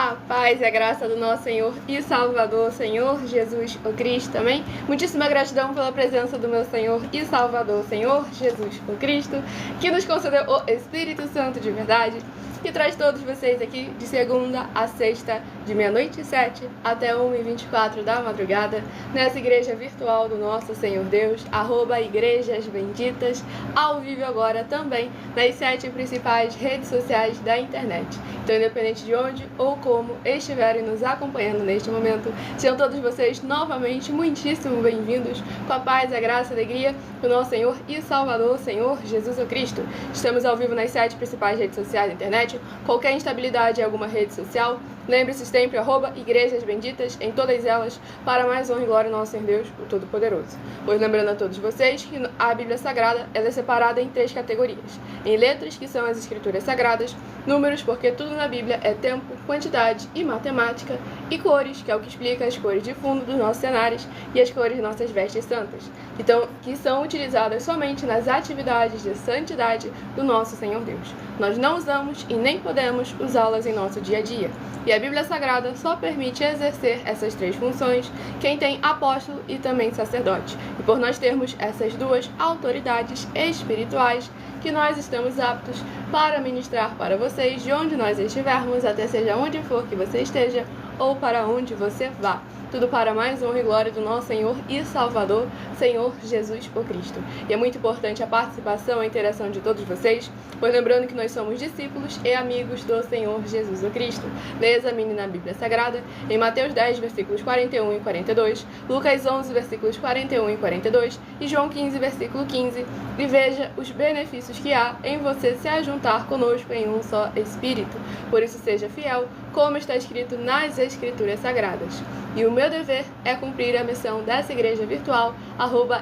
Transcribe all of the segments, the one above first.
A paz e a graça do nosso Senhor e Salvador, Senhor Jesus o Cristo, amém? Muitíssima gratidão pela presença do meu Senhor e Salvador, Senhor Jesus o Cristo, que nos concedeu o Espírito Santo de verdade, que traz todos vocês aqui de segunda a sexta, de meia-noite e 7 até 1h24 da madrugada, nessa igreja virtual do nosso Senhor Deus, @Igrejas Benditas, ao vivo agora também nas 7 principais redes sociais da internet. Então, independente de onde ou como estiverem nos acompanhando neste momento, sejam todos vocês novamente muitíssimo bem-vindos, com a paz, a graça e a alegria do nosso Senhor e Salvador, Senhor Jesus o Cristo. Estamos ao vivo nas 7 principais redes sociais da internet. Qualquer instabilidade em alguma rede social, lembre-se sempre, @Igrejas Benditas, em todas elas, para mais honra e glória ao nosso Senhor Deus, o Todo-Poderoso. Pois lembrando a todos vocês que a Bíblia Sagrada ela é separada em 3 categorias. Em letras, que são as Escrituras Sagradas, números, porque tudo na Bíblia é tempo, quantidade e matemática, e cores, que é o que explica as cores de fundo dos nossos cenários e as cores de nossas vestes santas, então, que são utilizadas somente nas atividades de santidade do nosso Senhor Deus. Nós não usamos e nem podemos usá-las em nosso dia a dia. E a Bíblia Sagrada só permite exercer essas 3 funções quem tem apóstolo e também sacerdote. E por nós termos essas 2 autoridades espirituais, que nós estamos aptos para ministrar para vocês de onde nós estivermos, até seja onde for que você esteja ou para onde você vá. Tudo para mais honra e glória do nosso Senhor e Salvador, Senhor Jesus o Cristo. E é muito importante a participação, a interação de todos vocês, pois lembrando que nós somos discípulos e amigos do Senhor Jesus o Cristo. Examine na Bíblia Sagrada, em Mateus 10, versículos 41 e 42, Lucas 11, versículos 41 e 42 e João 15, versículo 15, e veja os benefícios que há em você se ajuntar conosco em um só Espírito. Por isso seja fiel, como está escrito nas Escrituras Sagradas. E o meu dever é cumprir a missão dessa igreja virtual,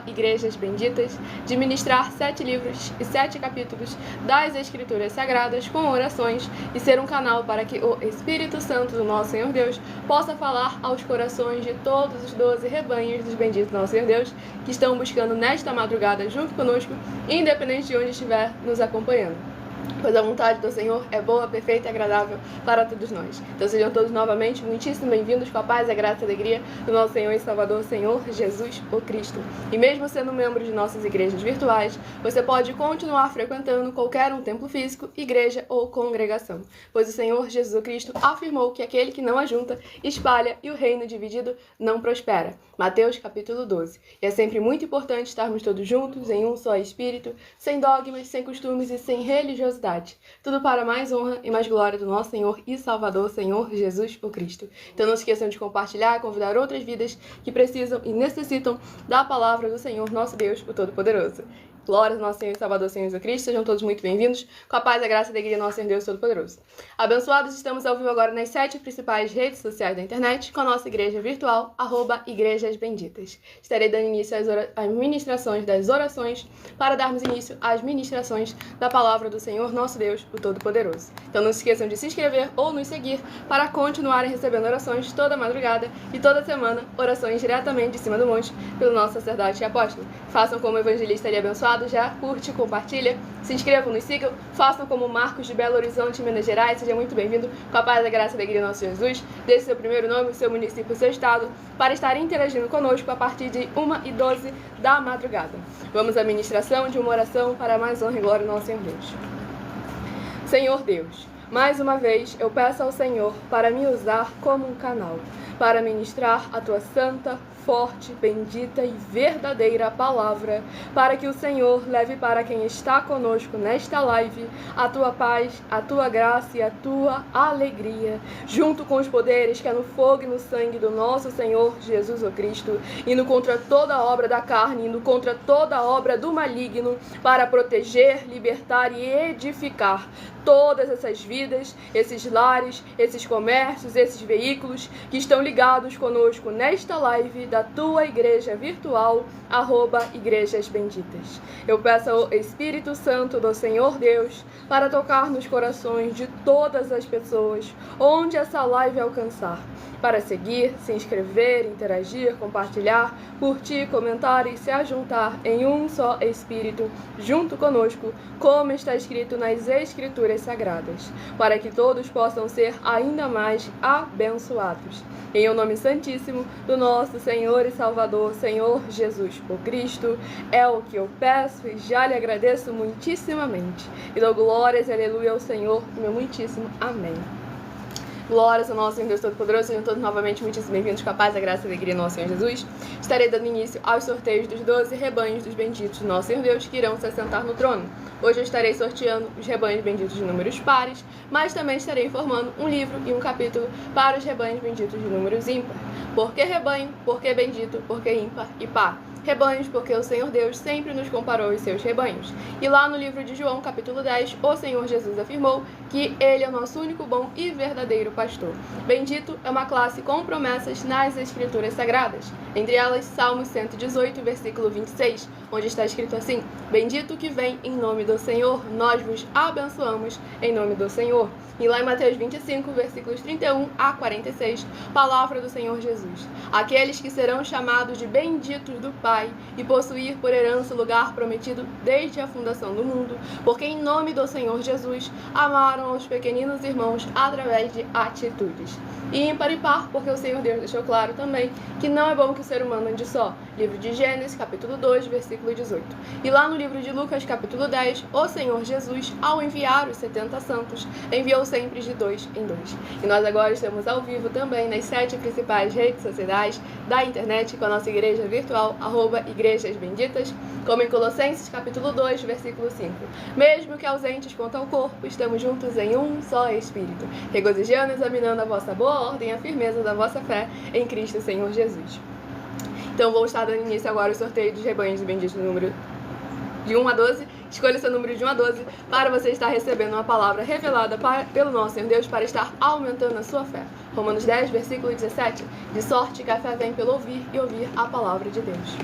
@Igrejas Benditas, de ministrar 7 livros e 7 capítulos das Escrituras Sagradas com orações e ser um canal para que o Espírito Santo do nosso Senhor Deus possa falar aos corações de todos os 12 rebanhos dos benditos do nosso Senhor Deus que estão buscando nesta madrugada junto conosco, independente de onde estiver nos acompanhando. Pois a vontade do Senhor é boa, perfeita e agradável para todos nós. Então sejam todos novamente muitíssimo bem-vindos, com a paz, a graça e a alegria do nosso Senhor e Salvador, Senhor Jesus o Cristo. E mesmo sendo membro de nossas igrejas virtuais, você pode continuar frequentando qualquer um templo físico, igreja ou congregação. Pois o Senhor Jesus o Cristo afirmou que aquele que não ajunta, espalha e o reino dividido não prospera. Mateus capítulo 12. E é sempre muito importante estarmos todos juntos em um só Espírito, sem dogmas, sem costumes e sem religiosidade. Tudo para mais honra e mais glória do nosso Senhor e Salvador, Senhor Jesus o Cristo. Então não se esqueçam de compartilhar e convidar outras vidas que precisam e necessitam da palavra do Senhor, nosso Deus, o Todo-Poderoso. Glória ao nosso Senhor e Salvador, Senhor Jesus Cristo. Sejam todos muito bem-vindos. Com a paz, a graça e a alegria do nosso Senhor Deus Todo-Poderoso. Abençoados, estamos ao vivo agora nas 7 principais redes sociais da internet com a nossa igreja virtual, @Igrejas Benditas. Estarei dando início às ministrações das orações para darmos início às ministrações da palavra do Senhor, nosso Deus, o Todo-Poderoso. Então não se esqueçam de se inscrever ou nos seguir para continuarem recebendo orações toda madrugada e toda semana, orações diretamente de cima do monte pelo nosso sacerdote e apóstolo. Façam como evangelista e abençoado, já curte, compartilha, se inscrevam, nos sigam, façam como Marcos de Belo Horizonte, Minas Gerais, seja muito bem-vindo, com a paz, a graça e a alegria do nosso Jesus, deixe seu primeiro nome, seu município, seu estado, para estar interagindo conosco a partir de 1h12 da madrugada. Vamos à ministração de uma oração para mais honra e glória do nosso Senhor Deus. Senhor Deus, mais uma vez eu peço ao Senhor para me usar como um canal, para ministrar a tua santa, forte, bendita e verdadeira palavra, para que o Senhor leve para quem está conosco nesta live a tua paz, a tua graça e a tua alegria, junto com os poderes que é no fogo e no sangue do nosso Senhor Jesus o Cristo, indo contra toda obra da carne, indo contra toda obra do maligno, para proteger, libertar e edificar todas essas vidas, esses lares, esses comércios, esses veículos que estão ligados conosco nesta live da tua igreja virtual, @Igrejas Benditas. Eu peço ao Espírito Santo do Senhor Deus para tocar nos corações de todas as pessoas onde essa live alcançar, para seguir, se inscrever, interagir, compartilhar, curtir, comentar e se ajuntar em um só Espírito junto conosco, como está escrito nas Escrituras escrituras sagradas, para que todos possam ser ainda mais abençoados. Em o nome santíssimo do nosso Senhor e Salvador, Senhor Jesus o Cristo, é o que eu peço e já lhe agradeço muitíssimamente. E dou glórias e aleluia ao Senhor, meu muitíssimo amém. Glórias ao nosso Deus Todo-Poderoso, sejam todos novamente muitíssimo bem-vindos com a paz, a graça e a alegria do nosso Senhor Jesus. Estarei dando início aos sorteios dos 12 rebanhos dos benditos do nosso Senhor Deus que irão se assentar no trono. Hoje eu estarei sorteando os rebanhos benditos de números pares, mas também estarei informando um livro e um capítulo para os rebanhos benditos de números ímpar. Por que rebanho? Por que bendito? Por que ímpar e par? Rebanhos, porque o Senhor Deus sempre nos comparou os seus rebanhos. E lá no livro de João, capítulo 10, o Senhor Jesus afirmou que Ele é o nosso único bom e verdadeiro pastor. Bendito é uma classe com promessas nas Escrituras Sagradas. Entre elas, Salmo 118, versículo 26, onde está escrito assim: Bendito que vem em nome do Senhor, nós vos abençoamos em nome do Senhor. E lá em Mateus 25, versículos 31 a 46, palavra do Senhor Jesus: Aqueles que serão chamados de benditos do Pai e possuir por herança o lugar prometido desde a fundação do mundo, porque em nome do Senhor Jesus amaram aos pequeninos irmãos através de atitudes. E ímpar e par, porque o Senhor Deus deixou claro também que não é bom que o ser humano ande só. Livro de Gênesis, capítulo 2, versículo 18. E lá no livro de Lucas, capítulo 10, o Senhor Jesus, ao enviar os 70 santos, enviou sempre de 2 em 2. E nós agora estamos ao vivo também nas 7 principais redes sociais da internet com a nossa igreja virtual, @Igrejas Benditas, como em Colossenses, capítulo 2, versículo 5. Mesmo que ausentes quanto ao corpo, estamos juntos em um só Espírito, regozijando e examinando a vossa boa ordem e a firmeza da vossa fé em Cristo Senhor Jesus. Então vou estar dando início agora ao sorteio dos rebanhos benditos do número de 1 a 12. Escolha seu número de 1 a 12 para você estar recebendo uma palavra revelada pelo nosso Senhor Deus para estar aumentando a sua fé. Romanos 10, versículo 17. De sorte que a fé vem pelo ouvir e ouvir a palavra de Deus.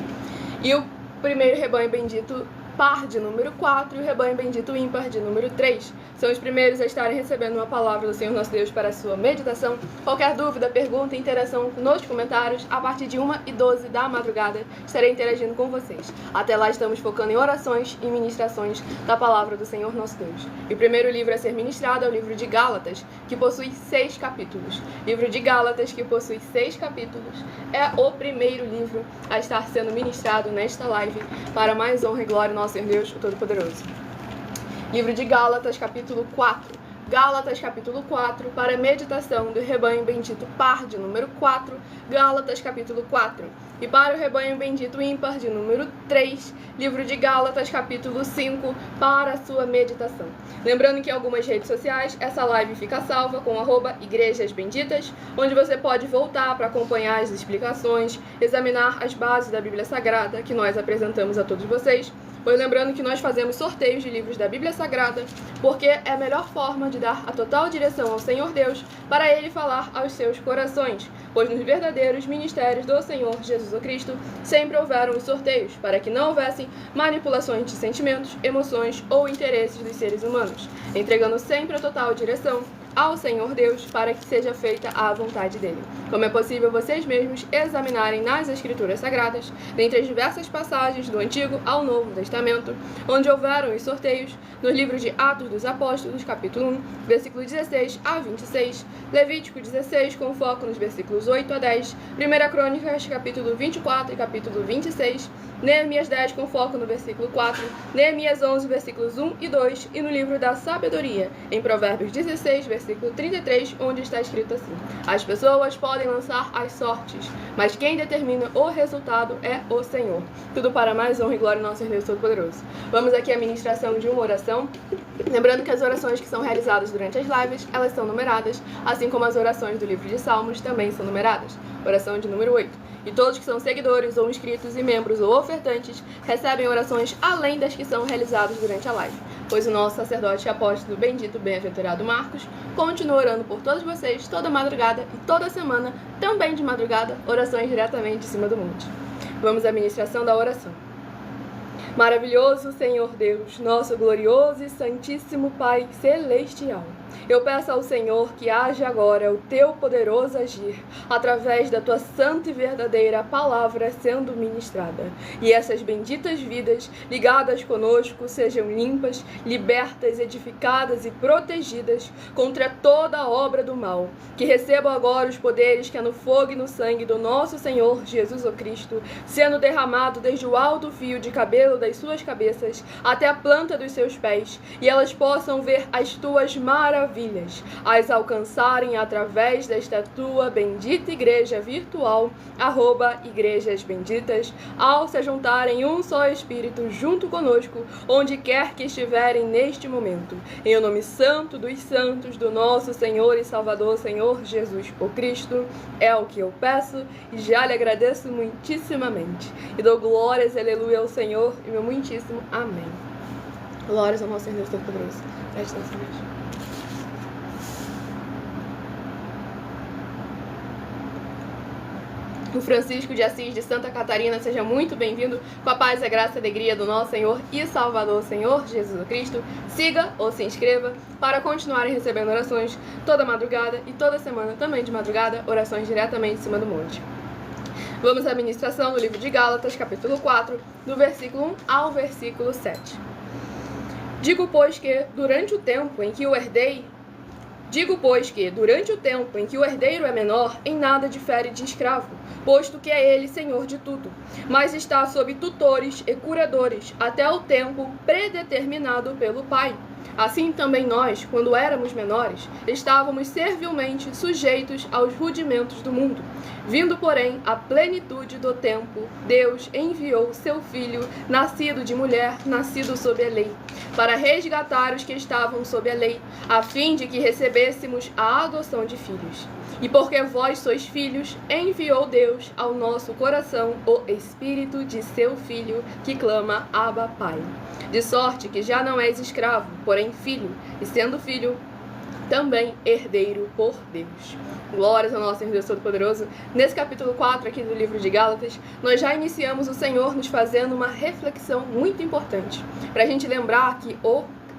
E o primeiro rebanho bendito par de número 4 e o rebanho bendito ímpar de número 3. São os primeiros a estarem recebendo uma palavra do Senhor nosso Deus para a sua meditação. Qualquer dúvida, pergunta, interação nos comentários, a partir de 1 e 12 da madrugada, estarei interagindo com vocês. Até lá estamos focando em orações e ministrações da palavra do Senhor nosso Deus. E o primeiro livro a ser ministrado é o livro de Gálatas, que possui 6 capítulos. Livro de Gálatas, que possui 6 capítulos, é o primeiro livro a estar sendo ministrado nesta live para mais honra e glória nosso Senhor Deus, o Todo-Poderoso. Livro de Gálatas, capítulo 4. Gálatas, capítulo 4, para meditação do rebanho bendito par de número 4, Gálatas, capítulo 4. E para o rebanho bendito ímpar de número 3, livro de Gálatas, capítulo 5, para a sua meditação. Lembrando que em algumas redes sociais, essa live fica salva com @Igrejas Benditas, onde você pode voltar para acompanhar as explicações, examinar as bases da Bíblia Sagrada que nós apresentamos a todos vocês. Pois lembrando que nós fazemos sorteios de livros da Bíblia Sagrada, porque é a melhor forma de dar a total direção ao Senhor Deus para Ele falar aos seus corações, pois nos verdadeiros ministérios do Senhor Jesus Cristo sempre houveram os sorteios, para que não houvessem manipulações de sentimentos, emoções ou interesses dos seres humanos, entregando sempre a total direção ao Senhor Deus para que seja feita a vontade dele. Como é possível vocês mesmos examinarem nas Escrituras Sagradas, dentre as diversas passagens do Antigo ao Novo Testamento, onde houveram os sorteios, nos livros de Atos dos Apóstolos, capítulo 1, versículo 16 a 26, Levítico 16, com foco nos versículos 8 a 10, 1 Crônicas, capítulo 24 e capítulo 26, Neemias 10, com foco no versículo 4, Neemias 11, versículos 1 e 2, e no livro da Sabedoria, em Provérbios 16, versículo 33, onde está escrito assim: As pessoas podem lançar as sortes, mas quem determina o resultado é o Senhor. Tudo para mais honra e glória ao nosso Deus Todo-Poderoso. Vamos aqui à ministração de uma oração. Lembrando que as orações que são realizadas durante as lives, elas são numeradas, assim como as orações do livro de Salmos também são numeradas. Oração de número 8. E todos que são seguidores ou inscritos e membros ou ofertantes recebem orações além das que são realizadas durante a live, pois o nosso sacerdote e apóstolo bendito, bem-aventurado Marcos, continua orando por todos vocês toda madrugada e toda semana, também de madrugada, orações diretamente de cima do monte. Vamos à ministração da oração. Maravilhoso Senhor Deus, nosso glorioso e santíssimo Pai celestial, Eu peço ao Senhor que haja agora o teu poderoso agir, através da tua santa e verdadeira palavra sendo ministrada. E essas benditas vidas ligadas conosco sejam limpas, libertas, edificadas e protegidas contra toda a obra do mal. Que recebam agora os poderes que é no fogo e no sangue do nosso Senhor Jesus o Cristo, sendo derramado desde o alto fio de cabelo das suas cabeças até a planta dos seus pés, e elas possam ver as tuas maravilhas, as alcançarem através desta tua bendita igreja virtual, @Igrejas Benditas, ao se juntarem um só Espírito junto conosco, onde quer que estiverem neste momento. Em o nome santo dos santos do nosso Senhor e Salvador, Senhor Jesus o Cristo, é o que eu peço e já lhe agradeço muitíssimamente. E dou glórias, aleluia, ao Senhor e meu muitíssimo amém. Glórias ao nosso Senhor Deus Todo-Poderoso. Preste atenção mesmo. O Francisco de Assis de Santa Catarina, seja muito bem-vindo, com a paz, a graça e a alegria do nosso Senhor e Salvador, Senhor Jesus Cristo. Siga ou se inscreva para continuarem recebendo orações toda madrugada e toda semana também de madrugada, orações diretamente em cima do monte. Vamos à ministração do livro de Gálatas, capítulo 4, do versículo 1 ao versículo 7. Digo, pois, que durante o tempo em que o herdeiro é menor, em nada difere de escravo, posto que é ele senhor de tudo, mas está sob tutores e curadores, até o tempo predeterminado pelo Pai. Assim também nós, quando éramos menores, estávamos servilmente sujeitos aos rudimentos do mundo. Vindo, porém, a plenitude do tempo, Deus enviou seu Filho, nascido de mulher, nascido sob a lei, para resgatar os que estavam sob a lei, a fim de que recebêssemos a adoção de filhos. E porque vós sois filhos, enviou Deus ao nosso coração o Espírito de seu Filho, que clama, Abba, Pai. De sorte que já não és escravo, porém filho, e sendo filho, também herdeiro por Deus. Glórias ao nosso Senhor Deus Todo-Poderoso. Nesse capítulo 4 aqui do livro de Gálatas, nós já iniciamos o Senhor nos fazendo uma reflexão muito importante, para a gente lembrar que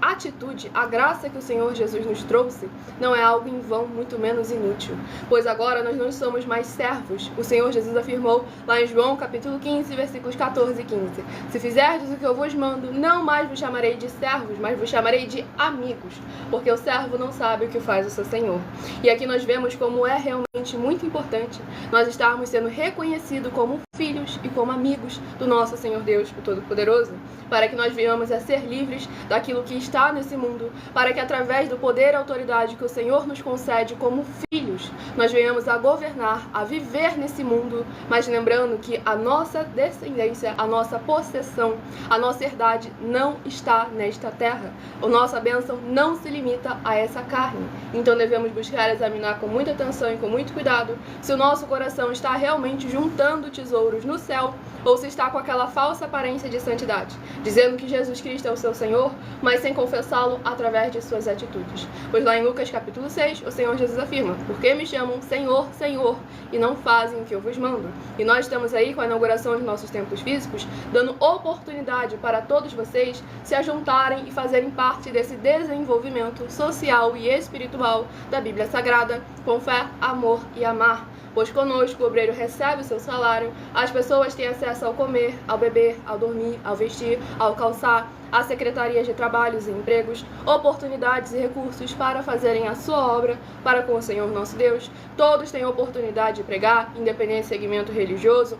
a atitude, a graça que o Senhor Jesus nos trouxe, não é algo em vão, muito menos inútil. Pois agora nós não somos mais servos. O Senhor Jesus afirmou lá em João capítulo 15, versículos 14 e 15. Se fizerdes o que eu vos mando, não mais vos chamarei de servos, mas vos chamarei de amigos, porque o servo não sabe o que faz o seu Senhor. E aqui nós vemos como é realmente muito importante nós estarmos sendo reconhecidos como filhos e como amigos do nosso Senhor Deus, o Todo-Poderoso, para que nós venhamos a ser livres daquilo que está nesse mundo, para que através do poder e autoridade que o Senhor nos concede como filhos, nós venhamos a governar, a viver nesse mundo, mas lembrando que a nossa descendência, a nossa possessão, a nossa herdade não está nesta terra. A nossa bênção não se limita a essa carne. Então devemos buscar examinar com muita atenção e com muito cuidado se o nosso coração está realmente juntando tesouros no céu ou se está com aquela falsa aparência de santidade, dizendo que Jesus Cristo é o seu Senhor, mas sem confessá-lo através de suas atitudes. Pois lá em Lucas capítulo 6, o Senhor Jesus afirma: por que me chamam Senhor, Senhor, e não fazem o que eu vos mando? E nós estamos aí com a inauguração de nossos templos físicos, dando oportunidade para todos vocês se ajuntarem e fazerem parte desse desenvolvimento social e espiritual da Bíblia Sagrada, com fé, amor e amar. Pois conosco o obreiro recebe o seu salário, as pessoas têm acesso ao comer, ao beber, ao dormir, ao vestir, ao calçar, a secretarias de trabalhos e empregos, oportunidades e recursos para fazerem a sua obra para com o Senhor nosso Deus. Todos têm oportunidade de pregar, independente de segmento religioso,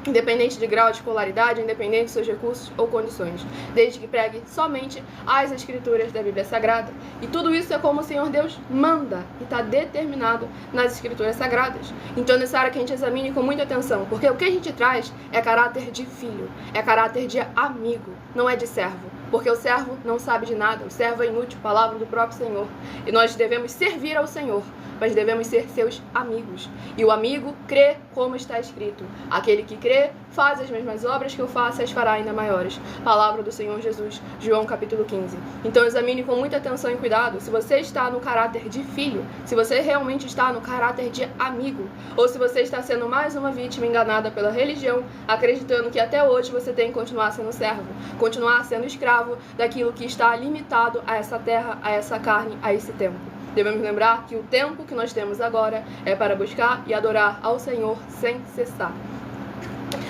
independente de grau de escolaridade, independente de seus recursos ou condições, desde que pregue somente as Escrituras da Bíblia Sagrada. E tudo isso é como o Senhor Deus manda e está determinado nas Escrituras Sagradas. Então é necessário que a gente examine com muita atenção, porque o que a gente traz é caráter de filho, é caráter de amigo, não é de servo. Porque o servo não sabe de nada, o servo é inútil, palavra do próprio Senhor. E nós devemos servir ao Senhor, mas devemos ser seus amigos. E o amigo crê como está escrito. Aquele que crê faz as mesmas obras que eu faço e as fará ainda maiores. Palavra do Senhor Jesus, João capítulo 15. Então examine com muita atenção e cuidado se você está no caráter de filho, se você realmente está no caráter de amigo, ou se você está sendo mais uma vítima enganada pela religião, acreditando que até hoje você tem que continuar sendo servo, continuar sendo escravo, escravo daquilo que está limitado a essa terra, a essa carne, a esse tempo. Devemos lembrar que o tempo que nós temos agora é para buscar e adorar ao Senhor sem cessar.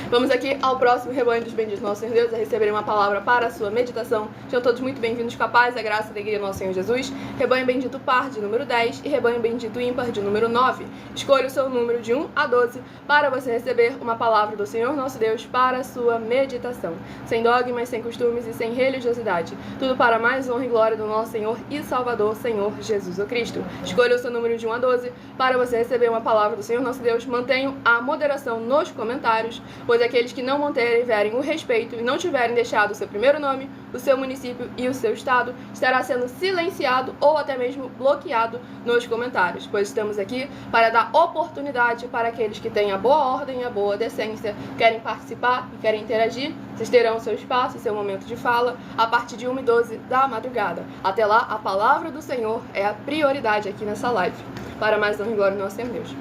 Vamos aqui ao próximo rebanho dos benditos nosso Senhor Deus, a receber uma palavra para a sua meditação. Sejam todos muito bem-vindos, com a paz, a graça e a alegria do nosso Senhor Jesus. Rebanho bendito par de número 10 e rebanho bendito ímpar de número 9. Escolha o seu número de 1 a 12 para você receber uma palavra do Senhor nosso Deus para a sua meditação. Sem dogmas, sem costumes e sem religiosidade. Tudo para mais honra e glória do nosso Senhor e Salvador, Senhor Jesus o Cristo. Escolha o seu número de 1 a 12 para você receber uma palavra do Senhor nosso Deus. Mantenham a moderação nos comentários, pois aqueles que não mantiverem o respeito e não tiverem deixado o seu primeiro nome, o seu município e o seu estado, estará sendo silenciado ou até mesmo bloqueado nos comentários, pois estamos aqui para dar oportunidade para aqueles que têm a boa ordem e a boa decência, querem participar e querem interagir. Vocês terão seu espaço, seu momento de fala, a partir de 1h12 da madrugada. Até lá, a palavra do Senhor é a prioridade aqui nessa live. Para mais honra e glória do nosso Senhor Deus.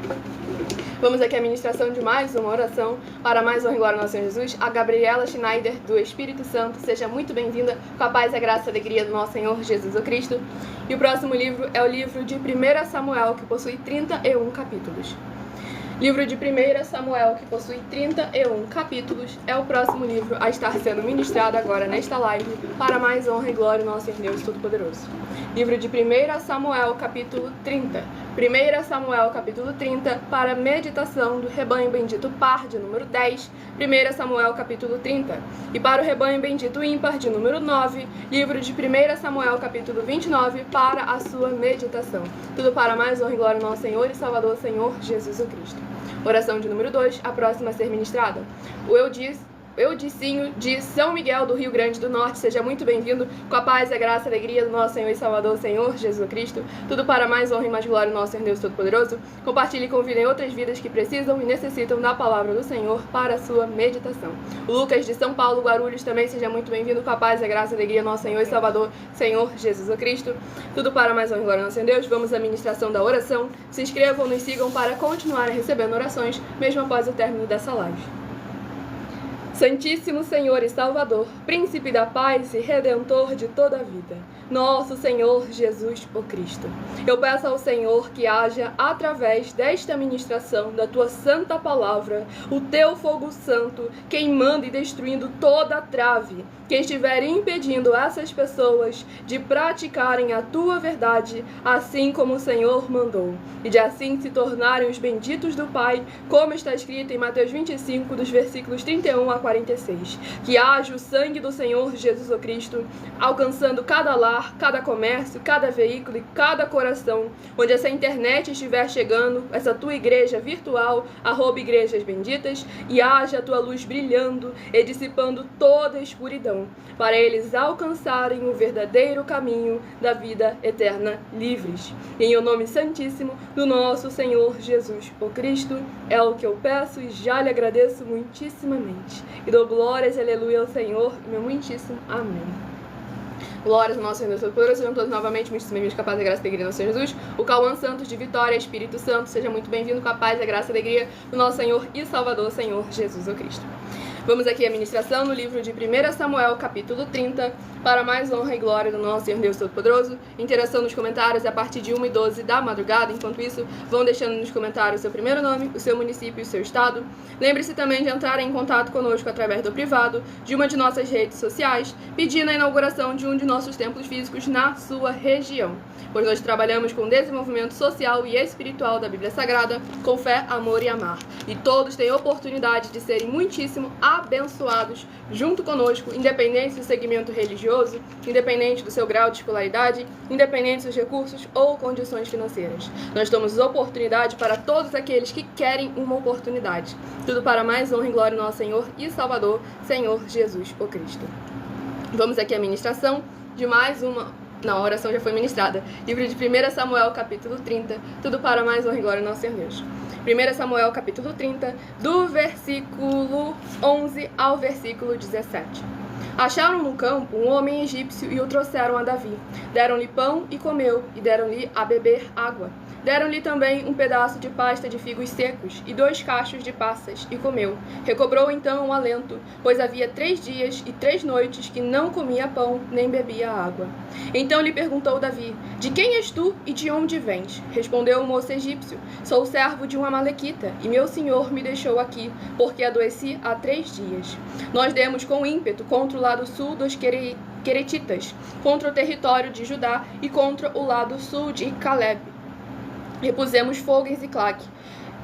Vamos aqui à ministração de mais uma oração para mais honra e glória do nosso Senhor Jesus. A Gabriela Schneider, do Espírito Santo. Seja muito bem-vinda, com a paz, a graça e a alegria do nosso Senhor Jesus o Cristo. E o próximo livro é o livro de 1 Samuel, que possui 31 capítulos. Livro de 1 Samuel, que possui 31 capítulos, é o próximo livro a estar sendo ministrado agora nesta live, para mais honra e glória do nosso Senhor Deus Todo-Poderoso. Livro de 1 Samuel, capítulo 30. 1 Samuel, capítulo 30, para meditação do rebanho bendito par, de número 10. 1 Samuel, capítulo 30. E para o rebanho bendito ímpar, de número 9. Livro de 1 Samuel, capítulo 29, para a sua meditação. Tudo para mais honra e glória do nosso Senhor e Salvador, Senhor Jesus o Cristo. Oração de número 2, a próxima a ser ministrada. O Eudicinho de São Miguel do Rio Grande do Norte, seja muito bem-vindo, com a paz, a graça e a alegria do nosso Senhor e Salvador, Senhor Jesus Cristo. Tudo para mais honra e mais glória do nosso Senhor Deus Todo-Poderoso. Compartilhe e convidem outras vidas que precisam e necessitam da palavra do Senhor para a sua meditação. O Lucas de São Paulo, Guarulhos, também seja muito bem-vindo, com a paz, a graça e a alegria do nosso Senhor e Salvador, Senhor Jesus Cristo. Tudo para mais honra e glória do nosso Senhor Deus. Vamos à ministração da oração. Se inscrevam, nos sigam para continuarem recebendo orações, mesmo após o término dessa live. Santíssimo Senhor e Salvador, Príncipe da paz e Redentor de toda a vida, nosso Senhor Jesus o Cristo. Eu peço ao Senhor que haja, através desta ministração da Tua santa palavra, o Teu fogo santo, queimando e destruindo toda a trave, que estiver impedindo essas pessoas de praticarem a Tua verdade, assim como o Senhor mandou, e de assim se tornarem os benditos do Pai, como está escrito em Mateus 25, dos versículos 31 a 46. Que haja o sangue do Senhor Jesus o Cristo, alcançando cada lar, cada comércio, cada veículo e cada coração, onde essa internet estiver chegando, essa Tua igreja virtual, @igrejas benditas, e haja a Tua luz brilhando e dissipando toda a escuridão, para eles alcançarem o verdadeiro caminho da vida eterna livres. Em o nome santíssimo do nosso Senhor Jesus o Cristo, é o que eu peço e já lhe agradeço muitíssimamente. E dou glórias e aleluia ao Senhor, meu muitíssimo amém. Glórias ao nosso Senhor Deus Todo-Poderoso. Sejam todos novamente muito bem-vindos, com a paz, a graça e a alegria do Senhor Jesus. O Cauã Santos de Vitória, Espírito Santo, seja muito bem-vindo, com a paz, a graça e a alegria do nosso Senhor e Salvador, Senhor Jesus o Cristo. Vamos aqui à ministração no livro de 1 Samuel, capítulo 30, para mais honra e glória do nosso Senhor Deus Todo-Poderoso. Interação nos comentários a partir de 1h12 da madrugada. Enquanto isso, vão deixando nos comentários o seu primeiro nome, o seu município e o seu estado. Lembre-se também de entrar em contato conosco através do privado de uma de nossas redes sociais, pedindo a inauguração de um de nossos templos físicos na sua região, pois nós trabalhamos com o desenvolvimento social e espiritual da Bíblia Sagrada, com fé, amor e amar. E todos têm oportunidade de serem muitíssimo abençoados junto conosco, independente do segmento religioso, independente do seu grau de escolaridade, independente dos recursos ou condições financeiras. Nós damos oportunidade para todos aqueles que querem uma oportunidade. Tudo para mais honra e glória do nosso Senhor e Salvador, Senhor Jesus o Cristo. Vamos aqui à ministração de mais uma... Não, a oração já foi ministrada. Livro de 1 Samuel, capítulo 30. Tudo para mais honra e glória do nosso Senhor Deus. 1 Samuel, capítulo 30, do versículo 11 ao versículo 17. Acharam no campo um homem egípcio e o trouxeram a Davi. Deram-lhe pão e comeu, e deram-lhe a beber água. Deram-lhe também um pedaço de pasta de figos secos e 2 cachos de passas, e comeu. Recobrou então o alento, pois havia 3 dias e 3 noites que não comia pão nem bebia água. Então lhe perguntou Davi: de quem és tu e de onde vens? Respondeu o moço egípcio: sou servo de um amalequita, e meu senhor me deixou aqui, porque adoeci há 3 dias. Nós demos com ímpeto contra o lado sul dos Queretitas, contra o território de Judá e contra o lado sul de Caleb. E pusemos fogo em Ziclague.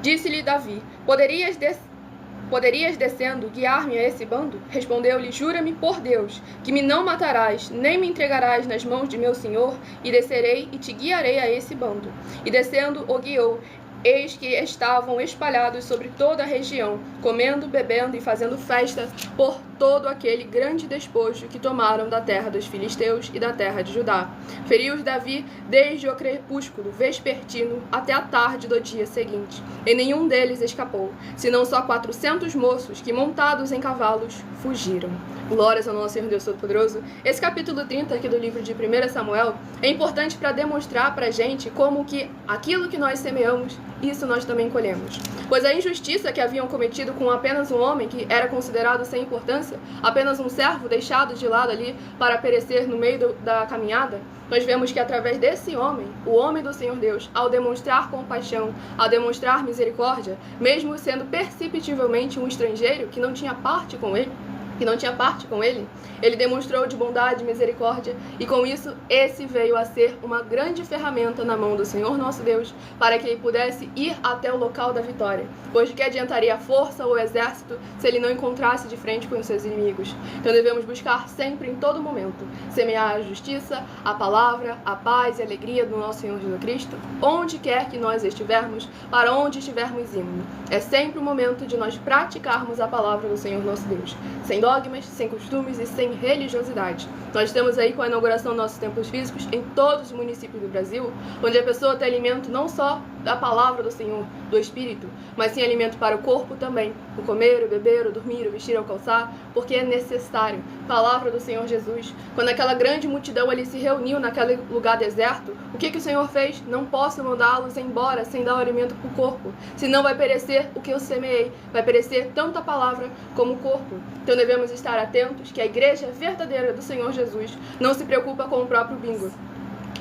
Disse-lhe Davi: poderias descendo guiar-me a esse bando? Respondeu-lhe: jura-me por Deus, que me não matarás, nem me entregarás nas mãos de meu senhor, e descerei e te guiarei a esse bando. E descendo o guiou. Eis que estavam espalhados sobre toda a região, comendo, bebendo e fazendo festa por todo aquele grande despojo que tomaram da terra dos filisteus e da terra de Judá. Feriu-os Davi desde o crepúsculo vespertino até a tarde do dia seguinte, e nenhum deles escapou, senão só 400 moços que, montados em cavalos, fugiram. Glórias ao nosso Senhor Deus Todo-Poderoso. Esse capítulo 30 aqui do livro de 1 Samuel é importante para demonstrar para a gente como que aquilo que nós semeamos, isso nós também colhemos. Pois a injustiça que haviam cometido com apenas um homem que era considerado sem importância, apenas um servo deixado de lado ali para perecer no meio da caminhada, nós vemos que através desse homem, o homem do Senhor Deus, ao demonstrar compaixão, ao demonstrar misericórdia, mesmo sendo perceptivelmente um estrangeiro que não tinha parte com ele, ele demonstrou de bondade e misericórdia, e com isso, esse veio a ser uma grande ferramenta na mão do Senhor nosso Deus, para que ele pudesse ir até o local da vitória, pois de que adiantaria a força ou o exército se ele não encontrasse de frente com os seus inimigos? Então devemos buscar sempre, em todo momento, semear a justiça, a palavra, a paz e a alegria do nosso Senhor Jesus Cristo, onde quer que nós estivermos, para onde estivermos indo. É sempre o momento de nós praticarmos a palavra do Senhor nosso Deus, sem dogmas, sem costumes e sem religiosidade. Nós estamos aí com a inauguração dos nossos templos físicos em todos os municípios do Brasil, onde a pessoa tem alimento não só da palavra do Senhor, do Espírito, mas sim alimento para o corpo também, o comer, o beber, o dormir, o vestir, o calçar, porque é necessário. Palavra do Senhor Jesus. Quando aquela grande multidão ali se reuniu naquele lugar deserto, o que o Senhor fez? Não posso mandá-los embora sem dar o alimento para o corpo, senão vai perecer o que eu semeei, vai perecer tanto a palavra como o corpo. Então devemos estar atentos que a igreja verdadeira do Senhor Jesus não se preocupa com o próprio bingo.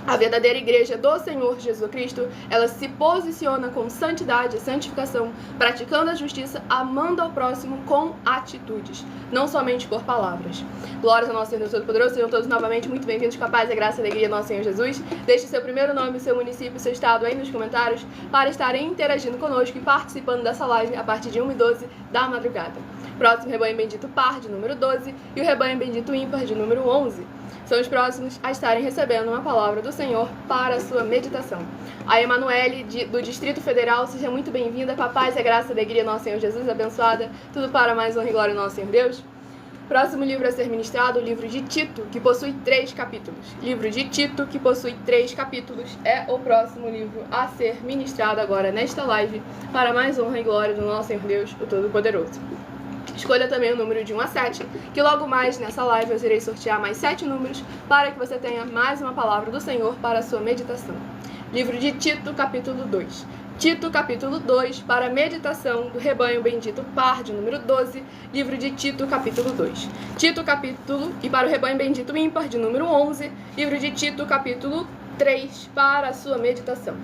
A verdadeira igreja do Senhor Jesus Cristo, ela se posiciona com santidade e santificação, praticando a justiça, amando ao próximo com atitudes, não somente por palavras. Glórias ao nosso Senhor Deus Todo-Poderoso. Sejam todos novamente muito bem-vindos com a paz, a graça e a alegria do nosso Senhor Jesus. Deixe seu primeiro nome, seu município, seu estado aí nos comentários para estarem interagindo conosco e participando dessa live a partir de 1h12 da madrugada. Próximo rebanho bendito par, de número 12, e o rebanho bendito ímpar, de número 11. São os próximos a estarem recebendo uma palavra do Senhor para a sua meditação. A Emanuele, do Distrito Federal, seja muito bem-vinda. Com a paz e a graça e a alegria do nosso Senhor Jesus, abençoada. Tudo para mais honra e glória do nosso Senhor Deus. Próximo livro a ser ministrado, o livro de Tito, que possui 3 capítulos. Livro de Tito, que possui 3 capítulos, é o próximo livro a ser ministrado agora nesta live, para mais honra e glória do nosso Senhor Deus, o Todo-Poderoso. Escolha também o número de 1 a 7, que logo mais nessa live eu irei sortear mais 7 números para que você tenha mais uma palavra do Senhor para a sua meditação. Livro de Tito, capítulo 2. Tito, capítulo 2, para a meditação do rebanho bendito par, de número 12. Livro de Tito, capítulo 2. Tito, capítulo, e para o rebanho bendito ímpar, de número 11. Livro de Tito, capítulo 3, para a sua meditação.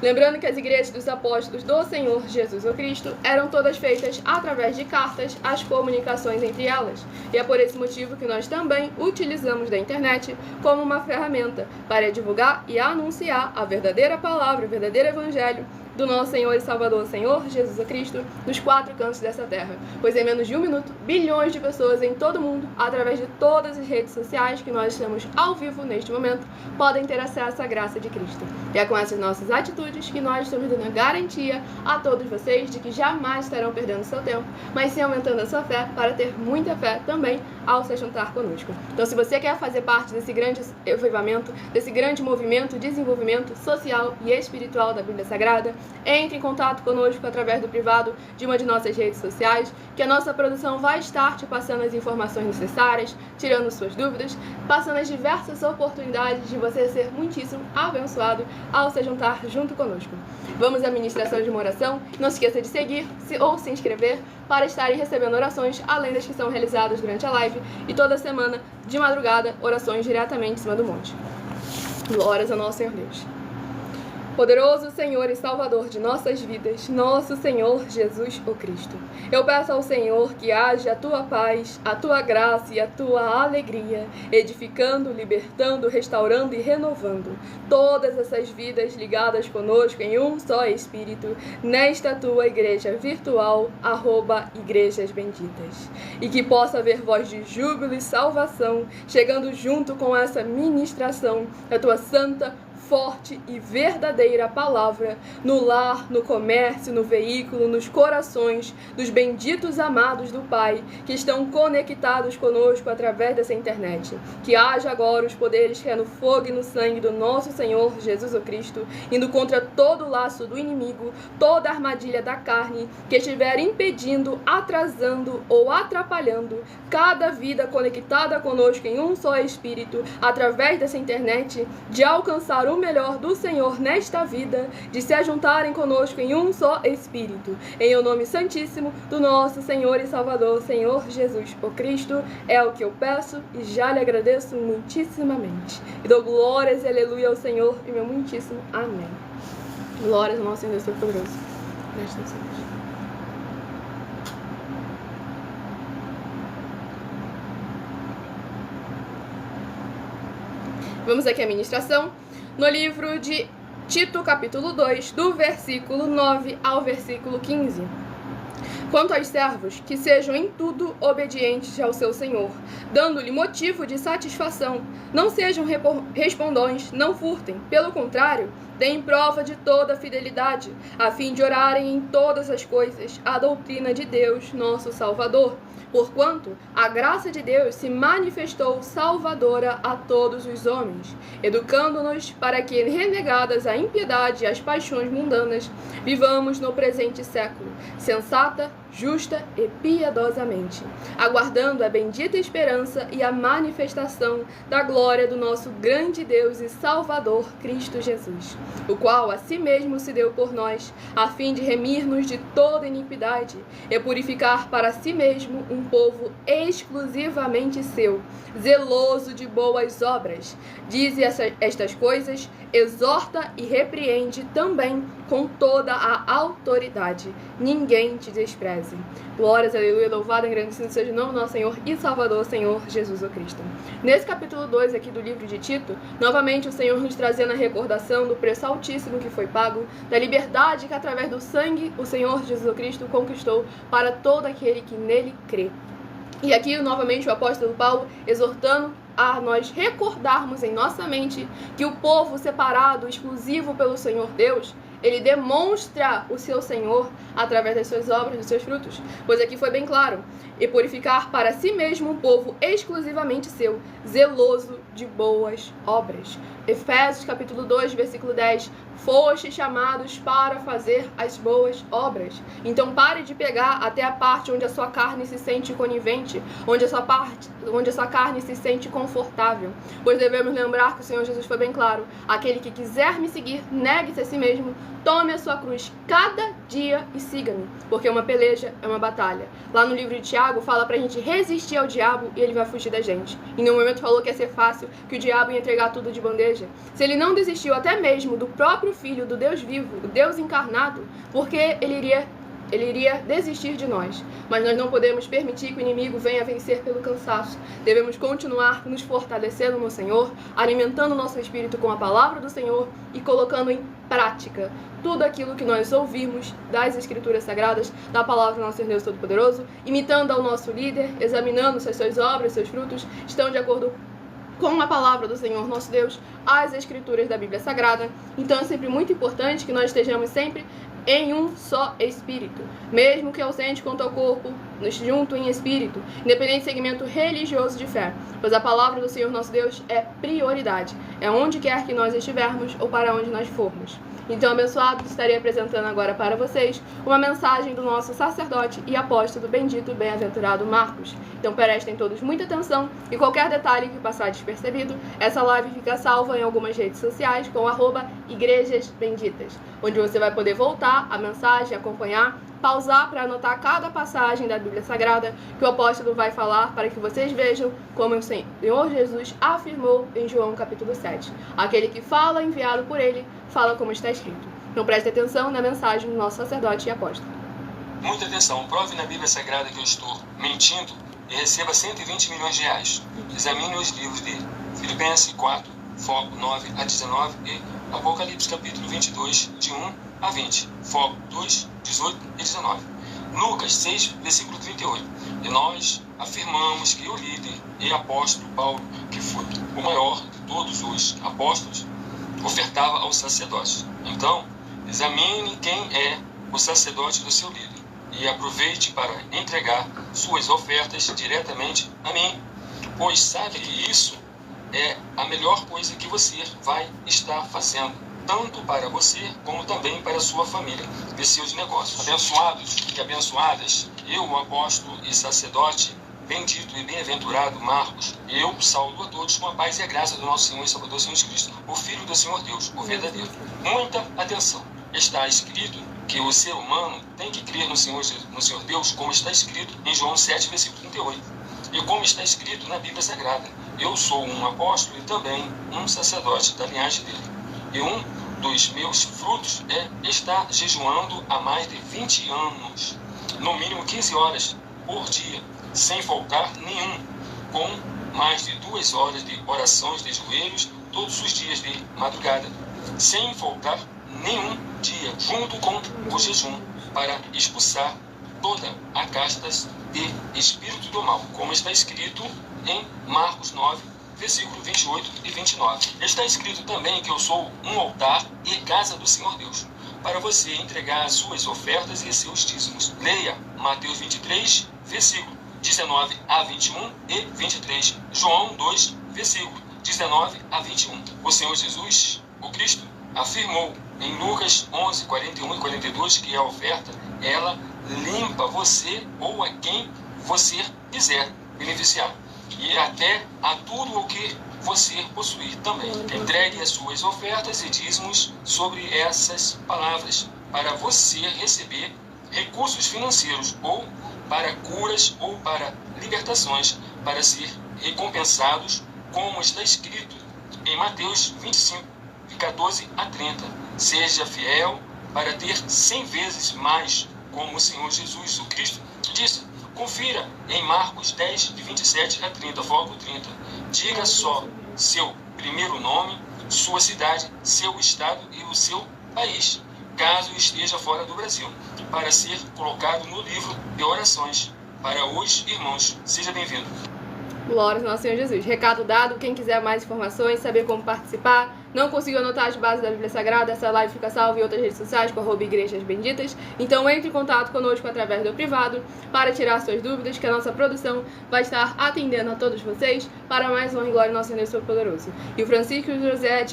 Lembrando que as igrejas dos apóstolos do Senhor Jesus Cristo eram todas feitas através de cartas, as comunicações entre elas. E é por esse motivo que nós também utilizamos da internet como uma ferramenta para divulgar e anunciar a verdadeira palavra, o verdadeiro evangelho do nosso Senhor e Salvador, Senhor Jesus Cristo, nos 4 cantos dessa terra. Pois em menos de 1 minuto, bilhões de pessoas em todo o mundo, através de todas as redes sociais que nós estamos ao vivo neste momento, podem ter acesso à graça de Cristo. E é com essas nossas atitudes que nós estamos dando a garantia a todos vocês de que jamais estarão perdendo seu tempo, mas sim aumentando a sua fé para ter muita fé também ao se juntar conosco. Então, se você quer fazer parte desse grande avivamento, desse grande movimento, desenvolvimento social e espiritual da Bíblia Sagrada, Entre em contato conosco através do privado de uma de nossas redes sociais, que a nossa produção vai estar te passando as informações necessárias, tirando suas dúvidas, passando as diversas oportunidades de você ser muitíssimo abençoado ao se juntar junto conosco. Vamos à ministração de uma oração. Não se esqueça de seguir ou se inscrever para estarem recebendo orações, além das que são realizadas durante a live e toda semana, de madrugada, orações diretamente em cima do monte. Glórias ao nosso Senhor Deus. Poderoso Senhor e Salvador de nossas vidas, nosso Senhor Jesus o Cristo. Eu peço ao Senhor que haja a tua paz, a tua graça e a tua alegria, edificando, libertando, restaurando e renovando todas essas vidas ligadas conosco em um só Espírito, nesta tua igreja virtual, @Igrejas Benditas. E que possa haver voz de júbilo e salvação, chegando junto com essa ministração da tua santa, forte e verdadeira palavra no lar, no comércio, no veículo, nos corações dos benditos amados do Pai que estão conectados conosco através dessa internet. Que haja agora os poderes que é no fogo e no sangue do nosso Senhor Jesus o Cristo, indo contra todo o laço do inimigo, toda a armadilha da carne que estiver impedindo, atrasando ou atrapalhando cada vida conectada conosco em um só Espírito, através dessa internet, de alcançar o melhor do Senhor nesta vida, de se ajuntarem conosco em um só Espírito. Em o nome santíssimo do nosso Senhor e Salvador, Senhor Jesus o Cristo, é o que eu peço e já lhe agradeço muitíssimamente. E dou glórias e aleluia ao Senhor e meu muitíssimo amém. Glórias ao nosso Senhor Deus Todo-Poderoso. Presta atenção. Vamos aqui à ministração. No livro de Tito, capítulo 2, do versículo 9 ao versículo 15. Quanto aos servos, que sejam em tudo obedientes ao seu Senhor, dando-lhe motivo de satisfação. Não sejam respondões, não furtem. Pelo contrário, deem prova de toda a fidelidade, a fim de orarem em todas as coisas a doutrina de Deus, nosso Salvador. Porquanto a graça de Deus se manifestou salvadora a todos os homens, educando-nos para que, renegadas a impiedade e as paixões mundanas, vivamos no presente século, sensata, justa e piedosamente, aguardando a bendita esperança e a manifestação da glória do nosso grande Deus e Salvador Cristo Jesus, o qual a si mesmo se deu por nós, a fim de remir-nos de toda iniquidade e purificar para si mesmo um povo exclusivamente seu, zeloso de boas obras. Dize estas coisas, exorta e repreende também com toda a autoridade. Ninguém te despreze. Glórias, aleluia, louvado, engrandecido seja o nome do nosso Senhor e Salvador, Senhor Jesus o Cristo. Nesse capítulo 2 aqui do livro de Tito, novamente o Senhor nos trazendo a recordação do preço altíssimo que foi pago, da liberdade que através do sangue o Senhor Jesus o Cristo conquistou para todo aquele que nele crê. E aqui, novamente, o apóstolo Paulo exortando a nós recordarmos em nossa mente que o povo separado, exclusivo pelo Senhor Deus, ele demonstra o seu Senhor através das suas obras, dos seus frutos. Pois aqui foi bem claro. E purificar para si mesmo um povo exclusivamente seu, zeloso de boas obras. Efésios capítulo 2, versículo 10. Foste chamados para fazer as boas obras. Então pare de pegar até a parte onde a sua carne se sente conivente, onde a sua carne se sente confortável. Pois devemos lembrar que o Senhor Jesus foi bem claro. Aquele que quiser me seguir, negue-se a si mesmo, tome a sua cruz cada dia e siga-me. Porque uma peleja é uma batalha. Lá no livro de Tiago fala pra gente resistir ao diabo e ele vai fugir da gente. E no momento falou que ia ser fácil, que o diabo ia entregar tudo de bandeja. Se ele não desistiu até mesmo do próprio Filho do Deus vivo, o Deus encarnado, porque ele iria desistir de nós. Mas nós não podemos permitir que o inimigo venha vencer pelo cansaço. Devemos continuar nos fortalecendo no Senhor, alimentando o nosso espírito com a palavra do Senhor e colocando em prática tudo aquilo que nós ouvimos das Escrituras Sagradas, da palavra do nosso Senhor Deus Todo-Poderoso, imitando ao nosso líder, examinando se as suas obras, seus frutos estão de acordo com a palavra do Senhor nosso Deus, as Escrituras da Bíblia Sagrada. Então é sempre muito importante que nós estejamos sempre em um só Espírito. Mesmo que ausente quanto ao corpo, junto em espírito, independente de segmento religioso de fé, pois a palavra do Senhor nosso Deus é prioridade, é onde quer que nós estivermos ou para onde nós formos. Então, abençoados, estarei apresentando agora para vocês uma mensagem do nosso sacerdote e apóstolo bendito, bem-aventurado Marcos. Então, prestem todos muita atenção e qualquer detalhe que passar despercebido, essa live fica salva em algumas redes sociais com @igrejasbenditas, onde você vai poder voltar a mensagem, acompanhar, pausar para anotar cada passagem da Bíblia Sagrada que o apóstolo vai falar para que vocês vejam como o Senhor Jesus afirmou em João capítulo 7. Aquele que fala, enviado por ele, fala como está escrito. Então preste atenção na mensagem do nosso sacerdote e apóstolo. Muita atenção, prove na Bíblia Sagrada que eu estou mentindo e receba 120 milhões de reais. Examine os livros de Filipenses 4, foco 9 a 19 e Apocalipse capítulo 22, de 1 a 20, foco 2, 18 e 19. Lucas 6, versículo 38. E nós afirmamos que o líder e apóstolo Paulo, que foi o maior de todos os apóstolos, ofertava aos sacerdotes. Então, examine quem é o sacerdote do seu líder e aproveite para entregar suas ofertas diretamente a mim, pois sabe que isso é a melhor coisa que você vai estar fazendo, tanto para você como também para a sua família e seus negócios. Abençoados e abençoadas, eu, o apóstolo e sacerdote bendito e bem-aventurado Marcos, eu saúdo a todos com a paz e a graça do nosso Senhor e Salvador Jesus Cristo, o Filho do Senhor Deus, o verdadeiro. Muita atenção! Está escrito que o ser humano tem que crer no Senhor Deus, como está escrito em João 7, versículo 38. E como está escrito na Bíblia Sagrada, eu sou um apóstolo e também um sacerdote da linhagem dele. E um dos meus frutos é estar jejuando há mais de 20 anos, no mínimo 15 horas por dia, sem faltar nenhum, com mais de 2 horas de orações de joelhos todos os dias de madrugada, sem faltar nenhum dia, junto com o jejum, para expulsar toda a castas de espírito do mal, como está escrito em Marcos 9, versículo 28 e 29. Está escrito também que eu sou um altar e casa do Senhor Deus, para você entregar as suas ofertas e seus dízimos. Leia Mateus 23, versículo 19 a 21 e 23. João 2, versículo 19 a 21. O Senhor Jesus, o Cristo, afirmou em Lucas 11, 41 e 42 que a oferta, ela limpa você ou a quem você quiser beneficiar, e até a tudo o que você possuir também. Entregue as suas ofertas e dízimos sobre essas palavras, para você receber recursos financeiros, ou para curas, ou para libertações, para ser recompensados, como está escrito em Mateus 25, 14 a 30. Seja fiel para ter 100 vezes mais, como o Senhor Jesus, o Cristo, disse. Confira em Marcos 10, de 27 a 30, foco 30. Diga só seu primeiro nome, sua cidade, seu estado e o seu país, caso esteja fora do Brasil, para ser colocado no livro de orações para os irmãos. Seja bem-vindo. Glória ao nosso Senhor Jesus. Recado dado, quem quiser mais informações, saber como participar, não conseguiu anotar as bases da Bíblia Sagrada, essa live fica salva em outras redes sociais com @igrejasbenditas. Então entre em contato conosco através do privado para tirar suas dúvidas, que a nossa produção vai estar atendendo a todos vocês para mais honra e glória ao nosso Deus Todo-Poderoso. E o Francisco José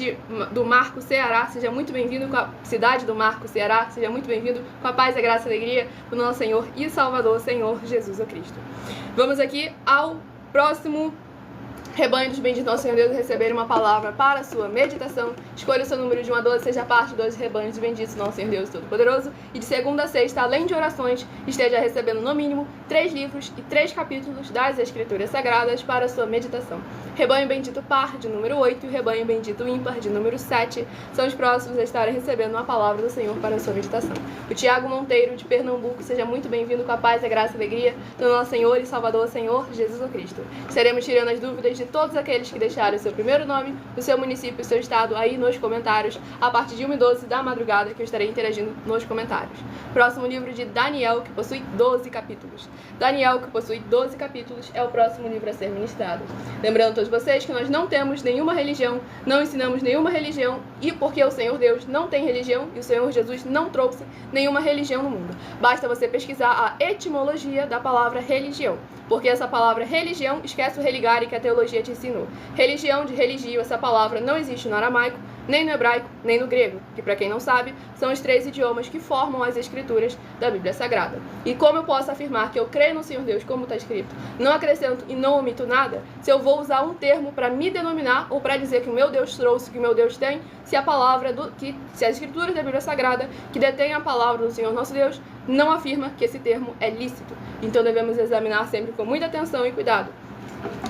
do Marco, Ceará, seja muito bem-vindo, com a cidade do Marco, Ceará, seja muito bem-vindo, com a paz, a graça e a alegria do nosso Senhor e Salvador, Senhor Jesus o Cristo. Vamos aqui ao próximo rebanho dos benditos nosso Senhor Deus, receber uma palavra para a sua meditação. Escolha o seu número de 1 a 12, seja parte dos rebanhos benditos nosso Senhor Deus Todo-Poderoso. E de segunda a sexta, além de orações, esteja recebendo no mínimo 3 livros e 3 capítulos das Escrituras Sagradas para a sua meditação. Rebanho bendito par, de número 8, e o rebanho bendito ímpar, de número 7, são os próximos a estarem recebendo uma palavra do Senhor para a sua meditação. O Tiago Monteiro, de Pernambuco, seja muito bem-vindo, com a paz, a graça e a alegria do nosso Senhor e Salvador, Senhor Jesus o Cristo. Estaremos tirando as dúvidas de todos aqueles que deixaram o seu primeiro nome, o seu município e o seu estado aí nos comentários, a partir de 1h12 da madrugada, que eu estarei interagindo nos comentários. Próximo livro de Daniel, que possui 12 capítulos. Daniel, que possui 12 capítulos, é o próximo livro a ser ministrado. Lembrando a todos vocês que nós não temos nenhuma religião, não ensinamos nenhuma religião, e porque o Senhor Deus não tem religião e o Senhor Jesus não trouxe nenhuma religião no mundo. Basta você pesquisar a etimologia da palavra religião, porque essa palavra religião esquece o religare que a teologia te ensinou. Religião de religio, essa palavra não existe no aramaico, nem no hebraico, nem no grego, que, para quem não sabe, são os 3 idiomas que formam as escrituras da Bíblia Sagrada. E como eu posso afirmar que eu creio no Senhor Deus, como está escrito, não acrescento e não omito nada, se eu vou usar um termo para me denominar ou para dizer que o meu Deus trouxe, que o meu Deus tem, se a palavra se as escrituras da Bíblia Sagrada, que detém a palavra do Senhor nosso Deus, não afirma que esse termo é lícito. Então devemos examinar sempre com muita atenção e cuidado.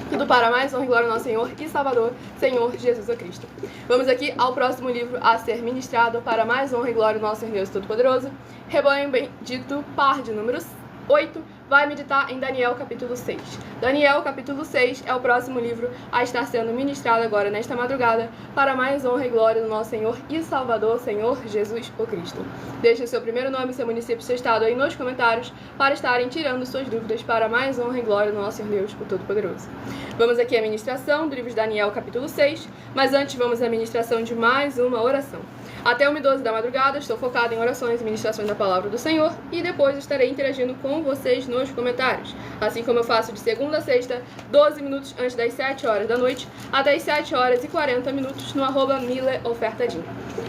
Tudo para mais honra e glória ao nosso Senhor e Salvador, Senhor Jesus Cristo. Vamos aqui ao próximo livro a ser ministrado para mais honra e glória ao nosso Senhor Deus Todo-Poderoso. Rebanho Bendito, par de número 8, vai meditar em Daniel capítulo 6. Daniel capítulo 6 é o próximo livro a estar sendo ministrado agora nesta madrugada para mais honra e glória do nosso Senhor e Salvador, Senhor Jesus o Cristo. Deixe o seu primeiro nome, seu município, seu estado aí nos comentários para estarem tirando suas dúvidas para mais honra e glória do nosso Senhor Deus, o Todo-Poderoso. Vamos aqui à ministração do livro de Daniel capítulo 6, mas antes vamos à ministração de mais uma oração. Até 1h12 da madrugada estou focada em orações e ministrações da palavra do Senhor e depois estarei interagindo com vocês nos comentários, assim como eu faço de segunda a sexta, 12 minutos antes das 7 horas da noite, até as 7 horas e 40 minutos no @mileofertadinho.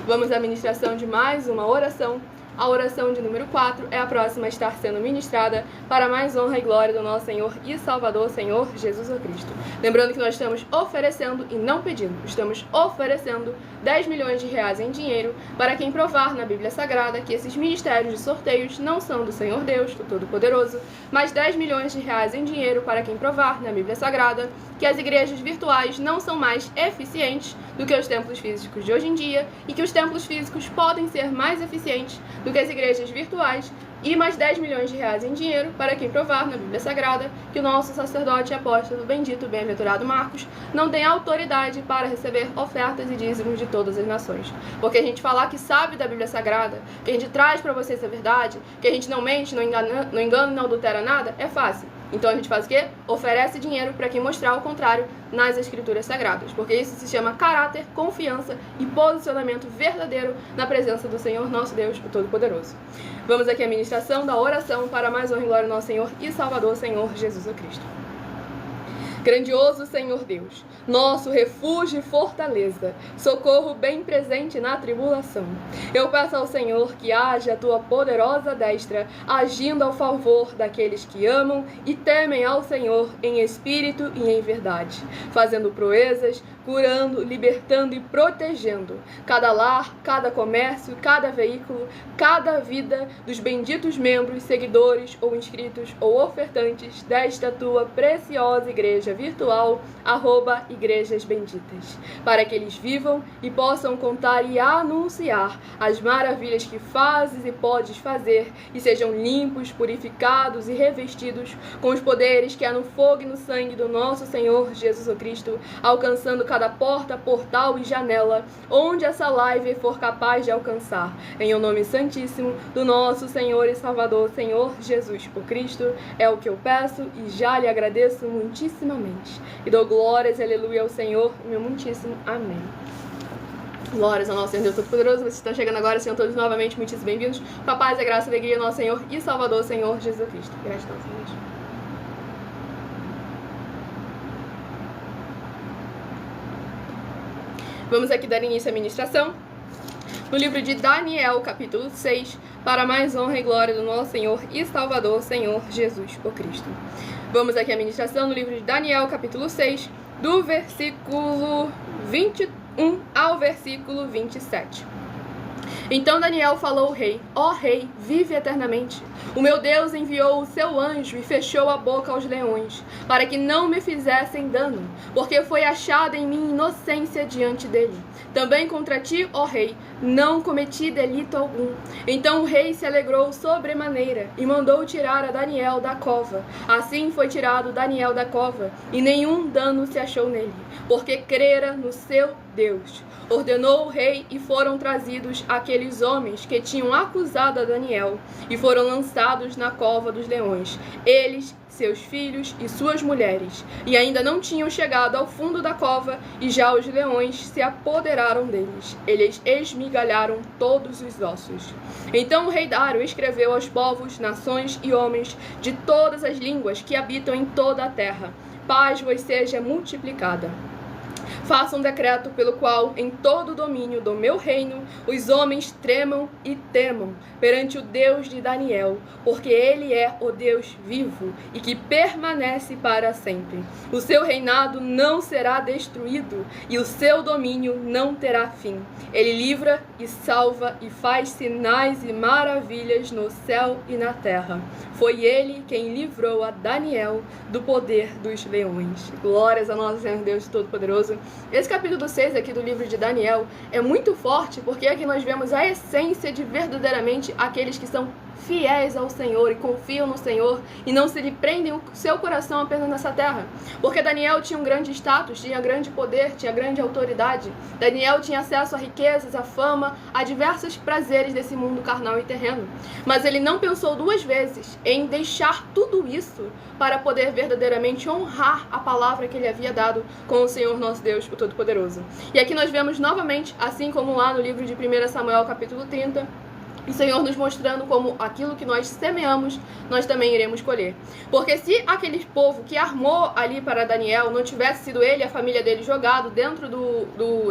Vamos à ministração de mais uma oração. A oração de número 4 é a próxima a estar sendo ministrada para mais honra e glória do nosso Senhor e Salvador, Senhor Jesus Cristo. Lembrando que nós estamos oferecendo e não pedindo, estamos oferecendo 10 milhões de reais em dinheiro para quem provar na Bíblia Sagrada que esses ministérios de sorteios não são do Senhor Deus, o Todo-Poderoso, mas 10 milhões de reais em dinheiro para quem provar na Bíblia Sagrada que as igrejas virtuais não são mais eficientes do que os templos físicos de hoje em dia e que os templos físicos podem ser mais eficientes do que as igrejas virtuais, e mais 10 milhões de reais em dinheiro para quem provar na Bíblia Sagrada que o nosso sacerdote e apóstolo bendito, bem-aventurado Marcos, não tem autoridade para receber ofertas e dízimos de todas as nações. Porque a gente falar que sabe da Bíblia Sagrada, que a gente traz para vocês a verdade, que a gente não mente, não engana e não adultera nada, é fácil. Então a gente faz o quê? Oferece dinheiro para quem mostrar o contrário nas escrituras sagradas, porque isso se chama caráter, confiança e posicionamento verdadeiro na presença do Senhor nosso Deus, o Todo-Poderoso. Vamos aqui à ministração da oração para mais honra e glória ao nosso Senhor e Salvador, Senhor Jesus Cristo. Grandioso Senhor Deus, nosso refúgio e fortaleza, socorro bem presente na tribulação. Eu peço ao Senhor que haja a tua poderosa destra, agindo ao favor daqueles que amam e temem ao Senhor em espírito e em verdade, fazendo proezas, curando, libertando e protegendo cada lar, cada comércio, cada veículo, cada vida dos benditos membros, seguidores ou inscritos ou ofertantes desta tua preciosa igreja virtual, @Igrejas Benditas, para que eles vivam e possam contar e anunciar as maravilhas que fazes e podes fazer e sejam limpos, purificados e revestidos com os poderes que há no fogo e no sangue do nosso Senhor Jesus Cristo, alcançando cada porta, portal e janela onde essa live for capaz de alcançar, em o nome santíssimo do nosso Senhor e Salvador, Senhor Jesus o Cristo, é o que eu peço e já lhe agradeço muitíssimamente. E dou glórias e aleluia ao Senhor, meu muitíssimo amém. Glórias ao nosso Senhor Deus Todo-Poderoso. Vocês estão chegando agora, sejam todos novamente muitíssimo bem-vindos. Com a paz, a graça e a alegria do nosso Senhor e Salvador, Senhor Jesus Cristo. Gratidão, Senhor. Vamos aqui dar início à ministração no livro de Daniel, capítulo 6, para mais honra e glória do nosso Senhor e Salvador, Senhor Jesus o Cristo. Vamos aqui à ministração no livro de Daniel, capítulo 6, do versículo 21 ao versículo 27. Então Daniel falou ao rei: ó rei, vive eternamente. O meu Deus enviou o seu anjo e fechou a boca aos leões, para que não me fizessem dano, porque foi achada em mim inocência diante dele. Também contra ti, ó rei, não cometi delito algum. Então o rei se alegrou sobremaneira e mandou tirar a Daniel da cova. Assim foi tirado Daniel da cova, e nenhum dano se achou nele, porque crera no seu Deus. Ordenou o rei e foram trazidos aqueles homens que tinham acusado a Daniel e foram lançados na cova dos leões, eles, seus filhos e suas mulheres, e ainda não tinham chegado ao fundo da cova e já os leões se apoderaram deles. Eles esmigalharam todos os ossos. Então o rei Dário escreveu aos povos, nações e homens de todas as línguas que habitam em toda a terra: paz vos seja multiplicada. Faça um decreto pelo qual, em todo o domínio do meu reino, os homens tremam e temam perante o Deus de Daniel, porque ele é o Deus vivo e que permanece para sempre. O seu reinado não será destruído e o seu domínio não terá fim. Ele livra e salva e faz sinais e maravilhas no céu e na terra. Foi ele quem livrou a Daniel do poder dos leões. Glórias a nosso Senhor Deus Todo-Poderoso. Esse capítulo 6 aqui do livro de Daniel é muito forte, porque aqui nós vemos a essência de verdadeiramente aqueles que são fiéis ao Senhor e confiam no Senhor e não se lhe prendem o seu coração apenas nessa terra. Porque Daniel tinha um grande status, tinha grande poder, tinha grande autoridade. Daniel tinha acesso a riquezas, a fama, a diversos prazeres desse mundo carnal e terreno. Mas ele não pensou duas vezes em deixar tudo isso para poder verdadeiramente honrar a palavra que ele havia dado com o Senhor nosso Deus, o Todo-Poderoso. E aqui nós vemos novamente, assim como lá no livro de 1 Samuel capítulo 30, o Senhor nos mostrando como aquilo que nós semeamos, nós também iremos colher. Porque se aquele povo que armou ali para Daniel não tivesse sido ele e a família dele jogado dentro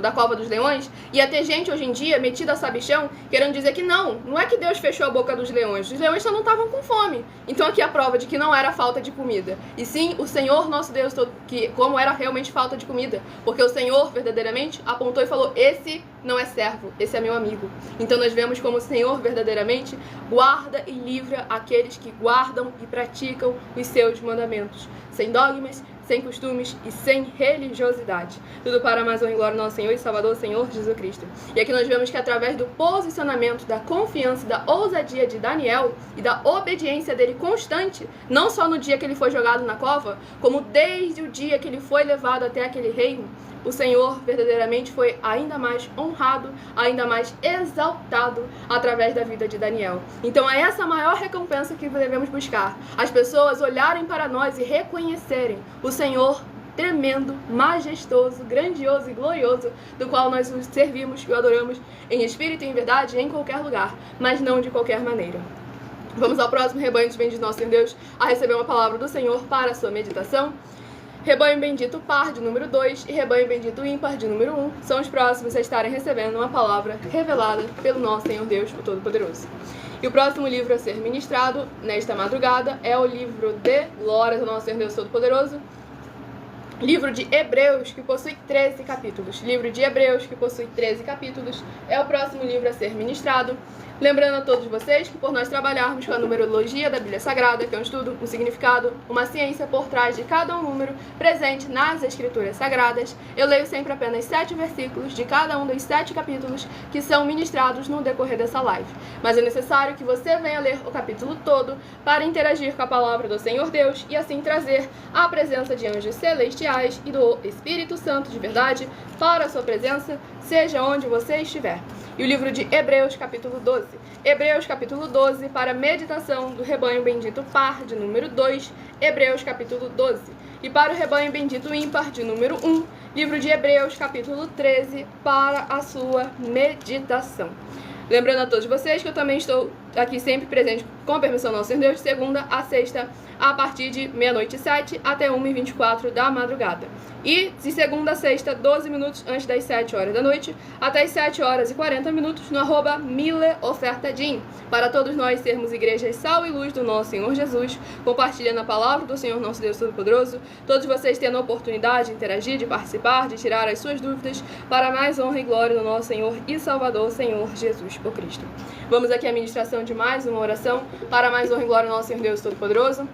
da cova dos leões, ia ter gente hoje em dia metida a sabichão querendo dizer que não é que Deus fechou a boca dos leões só não estavam com fome. Então aqui é a prova de que não era falta de comida, e sim o Senhor nosso Deus, que como era realmente falta de comida, porque o Senhor verdadeiramente apontou e falou: esse não é servo, esse é meu amigo. Então nós vemos como o Senhor verdadeiramente guarda e livra aqueles que guardam e praticam os seus mandamentos, sem dogmas, sem costumes e sem religiosidade. Tudo para mais honra e glória do nosso Senhor e Salvador, Senhor Jesus Cristo. E aqui nós vemos que através do posicionamento, da confiança e da ousadia de Daniel e da obediência dele constante, não só no dia que ele foi jogado na cova, como desde o dia que ele foi levado até aquele reino, o Senhor verdadeiramente foi ainda mais honrado, ainda mais exaltado através da vida de Daniel. Então é essa a maior recompensa que devemos buscar. As pessoas olharem para nós e reconhecerem o Senhor tremendo, majestoso, grandioso e glorioso, do qual nós o servimos e o adoramos em espírito e em verdade em qualquer lugar, mas não de qualquer maneira. Vamos ao próximo rebanho dos bendito nosso Deus a receber uma palavra do Senhor para a sua meditação. Rebanho bendito par de número 2 e rebanho bendito ímpar de número 1 são os próximos a estarem recebendo uma palavra revelada pelo nosso Senhor Deus, o Todo-Poderoso. E o próximo livro a ser ministrado nesta madrugada é o livro de Glórias ao nosso Senhor Deus Todo-Poderoso, livro de Hebreus, que possui 13 capítulos. Livro de Hebreus, que possui 13 capítulos, é o próximo livro a ser ministrado. Lembrando a todos vocês que por nós trabalharmos com a numerologia da Bíblia Sagrada, que é um estudo, um significado, uma ciência por trás de cada um número presente nas Escrituras Sagradas, eu leio sempre apenas 7 versículos de cada um dos 7 capítulos que são ministrados no decorrer dessa live. Mas é necessário que você venha ler o capítulo todo para interagir com a palavra do Senhor Deus e assim trazer a presença de anjos celestiais e do Espírito Santo de verdade para a sua presença, seja onde você estiver. E o livro de Hebreus, capítulo 12. Hebreus, capítulo 12, para meditação do rebanho bendito par, de número 2, Hebreus, capítulo 12. E para o rebanho bendito ímpar, de número 1, livro de Hebreus, capítulo 13, para a sua meditação. Lembrando a todos vocês que eu também estou aqui sempre presente com a permissão do nosso Senhor Deus, de segunda a sexta, a partir de 00h07 até 1h24 da madrugada. E de segunda a sexta, 12 minutos antes das 7 horas da noite, até as 7 horas e 40 minutos, no @MileOfertaDin, para todos nós sermos igrejas sal e luz do nosso Senhor Jesus, compartilhando a palavra do Senhor nosso Deus Todo-Poderoso, todos vocês tendo a oportunidade de interagir, de participar, de tirar as suas dúvidas, para mais honra e glória do nosso Senhor e Salvador, Senhor Jesus o Cristo. Vamos aqui à ministração de mais uma oração, para mais honra e glória do nosso Senhor Deus Todo-Poderoso.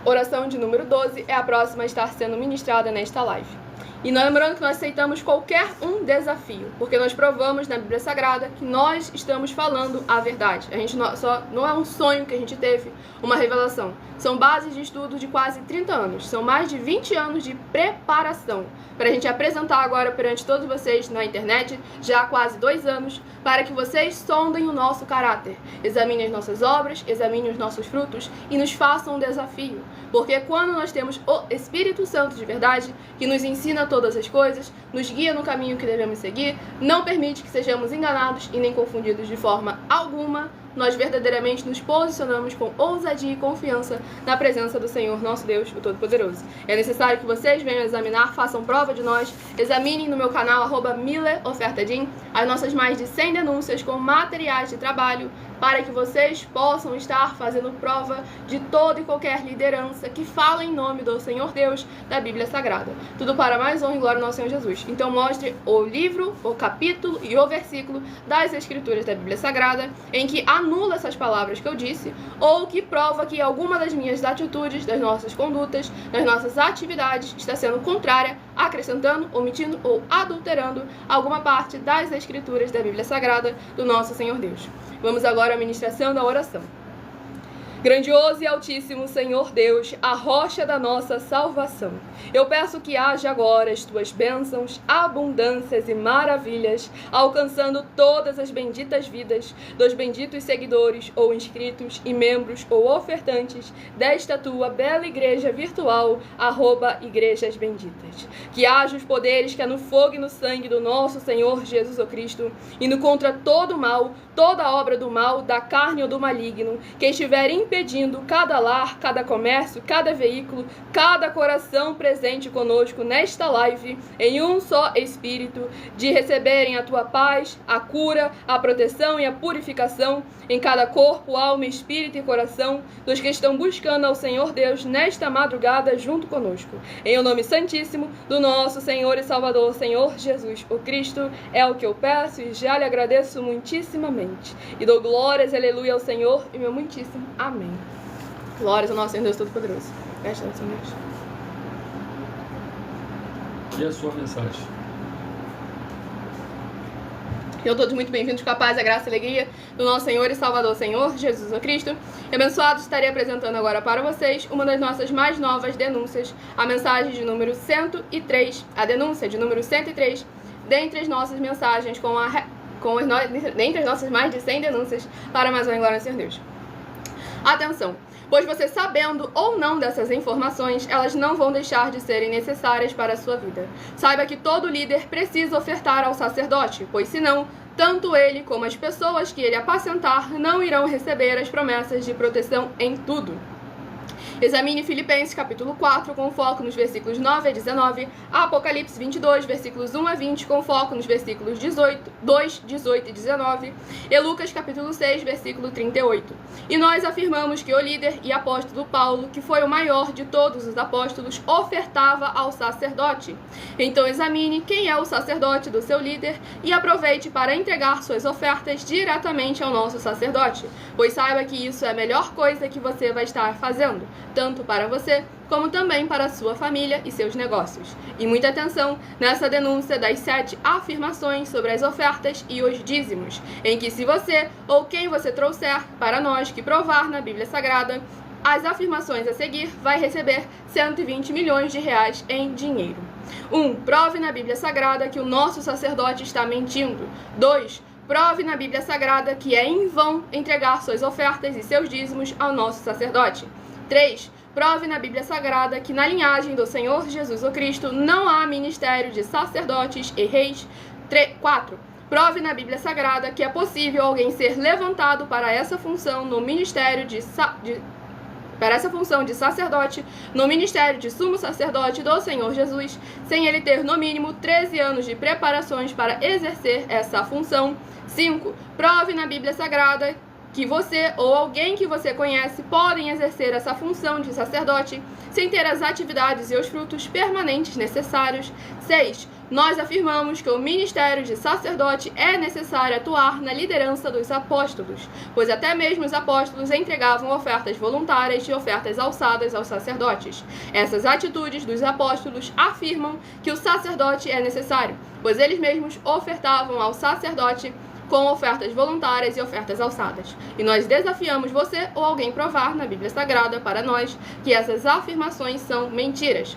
Oração de número 12 é a próxima a estar sendo ministrada nesta live. E lembrando que nós aceitamos qualquer um desafio, porque nós provamos na Bíblia Sagrada que nós estamos falando a verdade. A gente não é um sonho que a gente teve, uma revelação. São bases de estudo de quase 30 anos. São mais de 20 anos de preparação para a gente apresentar agora perante todos vocês na internet, já há quase 2 anos, para que vocês sondem o nosso caráter, examinem as nossas obras, examinem os nossos frutos e nos façam um desafio. Porque quando nós temos o Espírito Santo de verdade, que nos ensina todas as coisas, nos guia no caminho que devemos seguir, não permite que sejamos enganados e nem confundidos de forma alguma, nós verdadeiramente nos posicionamos com ousadia e confiança na presença do Senhor, nosso Deus, o Todo-Poderoso. É necessário que vocês venham examinar, façam prova de nós, examinem no meu canal @MileOfertaDin as nossas mais de 100 denúncias com materiais de trabalho, para que vocês possam estar fazendo prova de toda e qualquer liderança que fala em nome do Senhor Deus da Bíblia Sagrada. Tudo para mais honra e glória do nosso Senhor Jesus. Então mostre o livro, o capítulo e o versículo das Escrituras da Bíblia Sagrada em que anula essas palavras que eu disse, ou que prova que alguma das minhas atitudes, das nossas condutas, das nossas atividades está sendo contrária, acrescentando, omitindo ou adulterando alguma parte das Escrituras da Bíblia Sagrada do nosso Senhor Deus. Vamos agora à ministração da oração. Grandioso e altíssimo Senhor Deus, a rocha da nossa salvação, eu peço que haja agora as tuas bênçãos, abundâncias e maravilhas, alcançando todas as benditas vidas dos benditos seguidores ou inscritos e membros ou ofertantes desta tua bela igreja virtual, @Igrejas Benditas. Que haja os poderes que é no fogo e no sangue do nosso Senhor Jesus o Cristo, indo contra todo o mal, toda obra do mal, da carne ou do maligno, que estiver impedindo cada lar, cada comércio, cada veículo, cada coração presente conosco nesta live, em um só Espírito, de receberem a tua paz, a cura, a proteção e a purificação em cada corpo, alma, espírito e coração dos que estão buscando ao Senhor Deus nesta madrugada junto conosco. Em o nome santíssimo do nosso Senhor e Salvador, Senhor Jesus o Cristo, é o que eu peço e já lhe agradeço muitíssimamente. E dou glórias, aleluia, ao Senhor e meu muitíssimo amém. Glórias ao nosso Senhor Deus Todo-Poderoso. Presta atenção, Deus. E a sua mensagem? Sejam todos muito bem-vindos com a paz, a graça e a alegria do nosso Senhor e Salvador, Senhor Jesus Cristo. E abençoados, estarei apresentando agora para vocês uma das nossas mais novas denúncias, a mensagem de número 103, a denúncia de número 103, dentre as nossas mensagens dentre as nossas mais de 100 denúncias para mais uma glória ao Senhor Deus. Atenção! Pois você sabendo ou não dessas informações, elas não vão deixar de serem necessárias para a sua vida. Saiba que todo líder precisa ofertar ao sacerdote, pois senão, tanto ele como as pessoas que ele apacentar não irão receber as promessas de proteção em tudo. Examine Filipenses capítulo 4, com foco nos versículos 9 a 19, Apocalipse 22, versículos 1 a 20, com foco nos versículos 2, 18 e 19, e Lucas capítulo 6, versículo 38. E nós afirmamos que o líder e apóstolo Paulo, que foi o maior de todos os apóstolos, ofertava ao sacerdote. Então examine quem é o sacerdote do seu líder e aproveite para entregar suas ofertas diretamente ao nosso sacerdote, pois saiba que isso é a melhor coisa que você vai estar fazendo, tanto para você, como também para a sua família e seus negócios. E muita atenção nessa denúncia das 7 afirmações sobre as ofertas e os dízimos, em que se você ou quem você trouxer para nós que provar na Bíblia Sagrada as afirmações a seguir, vai receber 120 milhões de reais em dinheiro. 1. Prove na Bíblia Sagrada que o nosso sacerdote está mentindo. 2. Prove na Bíblia Sagrada que é em vão entregar suas ofertas e seus dízimos ao nosso sacerdote. 3. Prove na Bíblia Sagrada que na linhagem do Senhor Jesus o Cristo não há ministério de sacerdotes e reis. 4. Prove na Bíblia Sagrada que é possível alguém ser levantado para essa função no ministério para essa função de sacerdote, no ministério de sumo sacerdote do Senhor Jesus, sem ele ter no mínimo 13 anos de preparações para exercer essa função. 5. Prove na Bíblia Sagrada que você ou alguém que você conhece podem exercer essa função de sacerdote sem ter as atividades e os frutos permanentes necessários. 6. Nós afirmamos que o ministério de sacerdote é necessário atuar na liderança dos apóstolos, pois até mesmo os apóstolos entregavam ofertas voluntárias e ofertas alçadas aos sacerdotes. Essas atitudes dos apóstolos afirmam que o sacerdote é necessário, pois eles mesmos ofertavam ao sacerdote com ofertas voluntárias e ofertas alçadas. E nós desafiamos você ou alguém provar na Bíblia Sagrada para nós que essas afirmações são mentiras.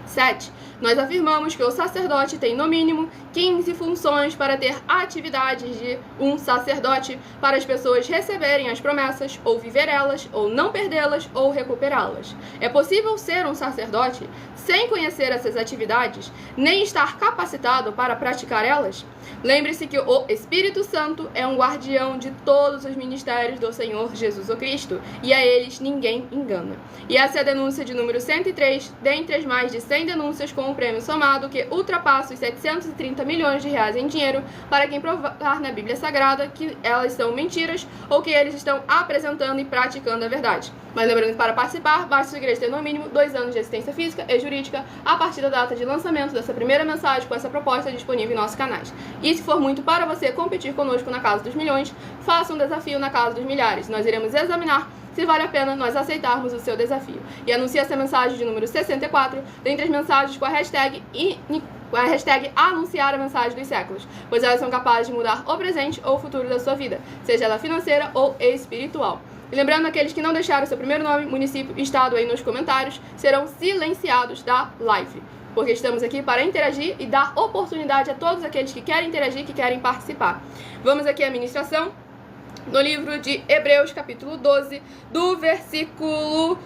7. Nós afirmamos que o sacerdote tem no mínimo 15 funções para ter atividades de um sacerdote para as pessoas receberem as promessas, ou viver elas, ou não perdê-las, ou recuperá-las. É possível ser um sacerdote sem conhecer essas atividades, nem estar capacitado para praticar elas? Lembre-se que o Espírito Santo é um guardião de todos os ministérios do Senhor Jesus Cristo, e a eles ninguém engana. E essa é a denúncia de número 103, dentre as mais de 100 denúncias com um prêmio somado que ultrapassa os 730 milhões de reais em dinheiro para quem provar na Bíblia Sagrada que elas são mentiras ou que eles estão apresentando e praticando a verdade. Mas lembrando que para participar, basta sua igreja ter no mínimo 2 anos de existência física e jurídica a partir da data de lançamento dessa primeira mensagem com essa proposta disponível em nossos canais. E se for muito para você competir conosco na Casa dos Milhões, faça um desafio na Casa dos Milhares. Nós iremos examinar se vale a pena nós aceitarmos o seu desafio. E anuncie essa mensagem de número 64 dentre as mensagens com a hashtag anunciar a mensagem dos séculos, pois elas são capazes de mudar o presente ou o futuro da sua vida, seja ela financeira ou espiritual. E lembrando, aqueles que não deixaram seu primeiro nome, município e estado aí nos comentários serão silenciados da live, porque estamos aqui para interagir e dar oportunidade a todos aqueles que querem interagir, que querem participar. Vamos aqui à ministração no livro de Hebreus, capítulo 12, do versículo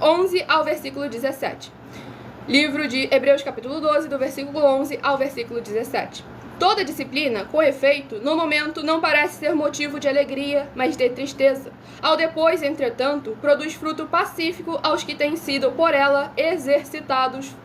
11 ao versículo 17. Livro de Hebreus, capítulo 12, do versículo 11 ao versículo 17. Toda disciplina, com efeito, no momento não parece ser motivo de alegria, mas de tristeza. Ao depois, entretanto, produz fruto pacífico aos que têm sido por ela exercitados,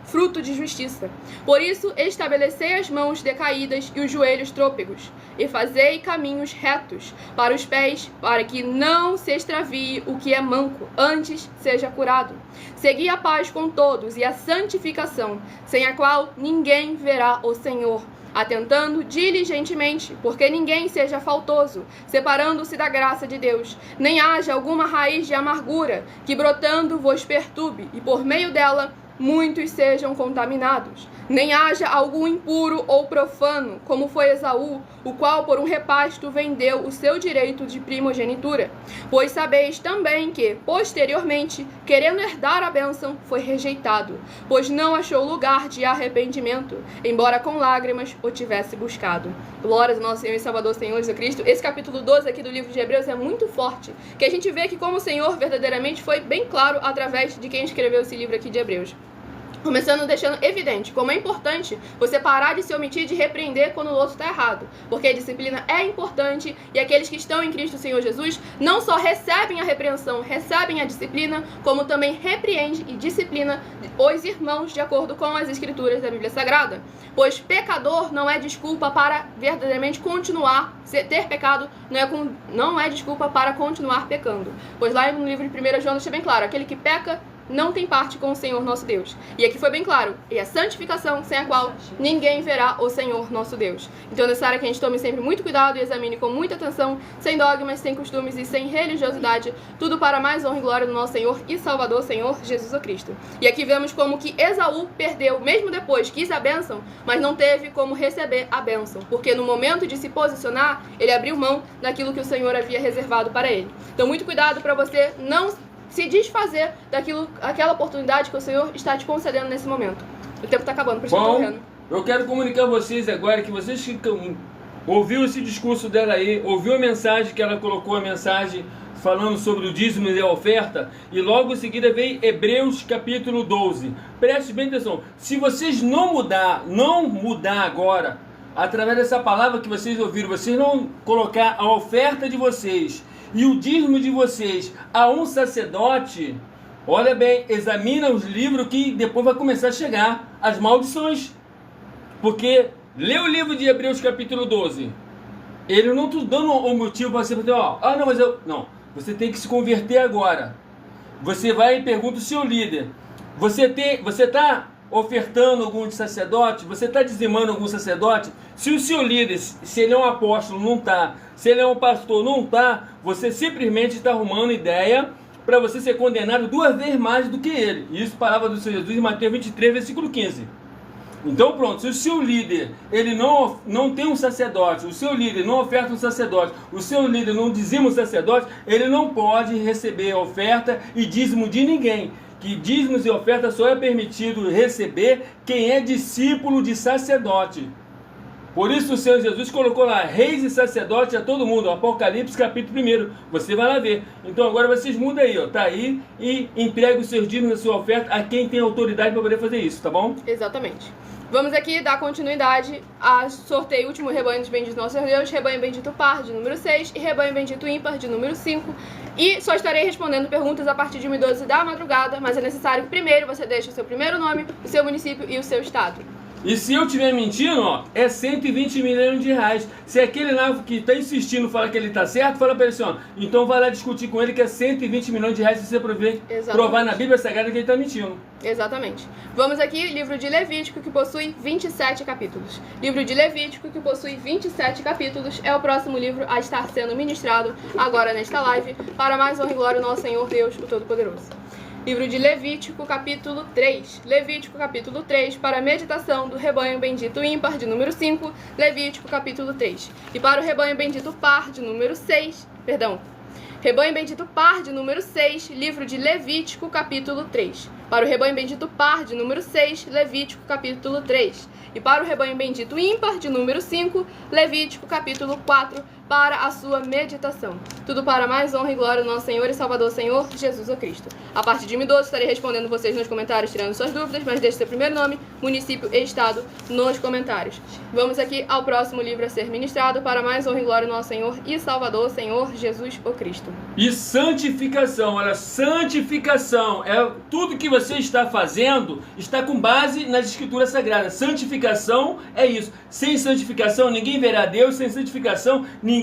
fruto de justiça. Por isso, estabelecei as mãos decaídas e os joelhos trôpegos, e fazei caminhos retos para os pés, para que não se extravie o que é manco, antes seja curado. Segui a paz com todos e a santificação, sem a qual ninguém verá o Senhor, atentando diligentemente, porque ninguém seja faltoso, separando-se da graça de Deus, nem haja alguma raiz de amargura, que brotando vos perturbe, e por meio dela muitos sejam contaminados. Nem haja algum impuro ou profano, como foi Esaú, o qual por um repasto vendeu o seu direito de primogenitura. Pois sabeis também que, posteriormente, querendo herdar a bênção, foi rejeitado, pois não achou lugar de arrependimento, embora com lágrimas o tivesse buscado. Glórias ao nosso Senhor e Salvador, Senhor Jesus Cristo. Esse capítulo 12 aqui do livro de Hebreus é muito forte, que a gente vê que como o Senhor verdadeiramente foi bem claro através de quem escreveu esse livro aqui de Hebreus. Começando deixando evidente como é importante você parar de se omitir de repreender quando o outro está errado, porque a disciplina é importante e aqueles que estão em Cristo Senhor Jesus não só recebem a repreensão, recebem a disciplina, como também repreende e disciplina os irmãos de acordo com as escrituras da Bíblia Sagrada, pois pecador não é desculpa para verdadeiramente continuar, ter pecado não é desculpa para continuar pecando, pois lá no livro de 1 João deixa bem claro, aquele que peca não tem parte com o Senhor nosso Deus. E aqui foi bem claro, e a santificação sem a qual ninguém verá o Senhor nosso Deus. Então é necessário que a gente tome sempre muito cuidado e examine com muita atenção, sem dogmas, sem costumes e sem religiosidade, tudo para a mais honra e glória do nosso Senhor e Salvador, Senhor Jesus Cristo. E aqui vemos como que Esaú perdeu, mesmo depois, quis a bênção, mas não teve como receber a bênção, porque no momento de se posicionar, ele abriu mão daquilo que o Senhor havia reservado para ele. Então muito cuidado para você não se desfazer aquela oportunidade que o Senhor está te concedendo nesse momento. O tempo está acabando, por isso que eu tô correndo. Eu quero comunicar a vocês agora que vocês que ouviu esse discurso dela aí, ouviu a mensagem que ela colocou, a mensagem falando sobre o dízimo e a oferta, e logo em seguida vem Hebreus capítulo 12. Preste bem atenção, se vocês não mudar agora, através dessa palavra que vocês ouviram, vocês não colocar a oferta de vocês e o dízimo de vocês a um sacerdote, olha bem, examina os livros que depois vai começar a chegar as maldições. Porque lê o livro de Hebreus capítulo 12. Ele não está dando um motivo para você dizer, não, você tem que se converter agora. Você vai e pergunta o seu líder. Você está ofertando algum sacerdote? Você está dizimando algum sacerdote? Se o seu líder, se ele é um apóstolo, não está. Se ele é um pastor, não está. Você simplesmente está arrumando ideia para você ser condenado 2 vezes mais do que ele. Isso, palavra do Senhor Jesus em Mateus 23, versículo 15. Então pronto, se o seu líder ele não tem um sacerdote, o seu líder não oferta um sacerdote, o seu líder não dizima um sacerdote, ele não pode receber oferta e dízimo de ninguém. Que dízimos e oferta só é permitido receber quem é discípulo de sacerdote. Por isso o Senhor Jesus colocou lá, reis e sacerdotes a todo mundo, Apocalipse capítulo 1, você vai lá ver. Então agora vocês mudam aí, tá aí, e entregue os seus dízimos e a sua oferta a quem tem autoridade para poder fazer isso, tá bom? Exatamente. Vamos aqui dar continuidade a sorteio último rebanho dos benditos nosso Deus, rebanho bendito par de número 6 e rebanho bendito ímpar de número 5. E só estarei respondendo perguntas a partir de 1h12 da madrugada, mas é necessário que primeiro você deixe o seu primeiro nome, o seu município e o seu estado. E se eu estiver mentindo, é 120 milhões de reais. Se aquele lá que está insistindo fala que ele está certo, fala para ele assim, então vai lá discutir com ele que é 120 milhões de reais se você provar na Bíblia Sagrada que ele está mentindo. Exatamente. Vamos aqui, livro de Levítico, que possui 27 capítulos. Livro de Levítico, que possui 27 capítulos, é o próximo livro a estar sendo ministrado agora nesta live, para mais honra e glória ao nosso Senhor Deus, o Todo-Poderoso. Livro de Levítico, capítulo 3. Levítico, capítulo 3, para a meditação do rebanho bendito ímpar, de número 5. Levítico, capítulo 3. E para o rebanho bendito par, de número 6. Rebanho bendito par, de número 6. Livro de Levítico, capítulo 3. Para o rebanho bendito par, de número 6. Levítico, capítulo 3. E para o rebanho bendito ímpar, de número 5. Levítico, capítulo 4. Para a sua meditação. Tudo para mais honra e glória do nosso Senhor e Salvador, Senhor Jesus Cristo. A partir de 1h12 estarei respondendo vocês nos comentários, tirando suas dúvidas, mas deixe seu primeiro nome, município e estado nos comentários. Vamos aqui ao próximo livro a ser ministrado, para mais honra e glória do nosso Senhor e Salvador, Senhor Jesus Cristo. E santificação, olha, santificação é tudo que você está fazendo, está com base nas Escrituras Sagradas. Santificação é isso. Sem santificação ninguém verá Deus, sem santificação ninguém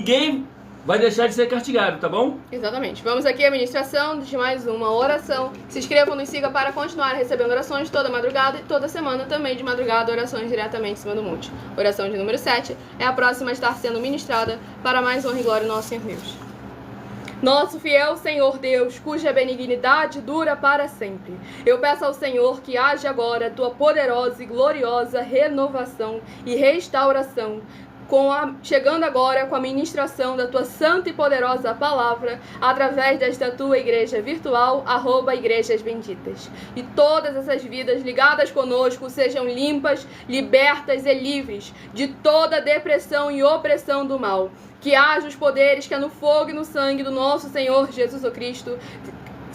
vai deixar de ser castigado, tá bom? Exatamente. Vamos aqui à ministração de mais uma oração. Se inscrevam, nos siga para continuar recebendo orações toda madrugada e toda semana também de madrugada, orações diretamente em cima do monte. Oração de número 7 é a próxima a estar sendo ministrada, para mais honra e glória do nosso Senhor Deus. Nosso fiel Senhor Deus, cuja benignidade dura para sempre. Eu peço ao Senhor que haja agora tua poderosa e gloriosa renovação e restauração, chegando agora com a ministração da tua santa e poderosa palavra, através desta tua igreja virtual, @igrejas benditas. E todas essas vidas ligadas conosco sejam limpas, libertas e livres de toda depressão e opressão do mal. Que haja os poderes que é no fogo e no sangue do nosso Senhor Jesus Cristo,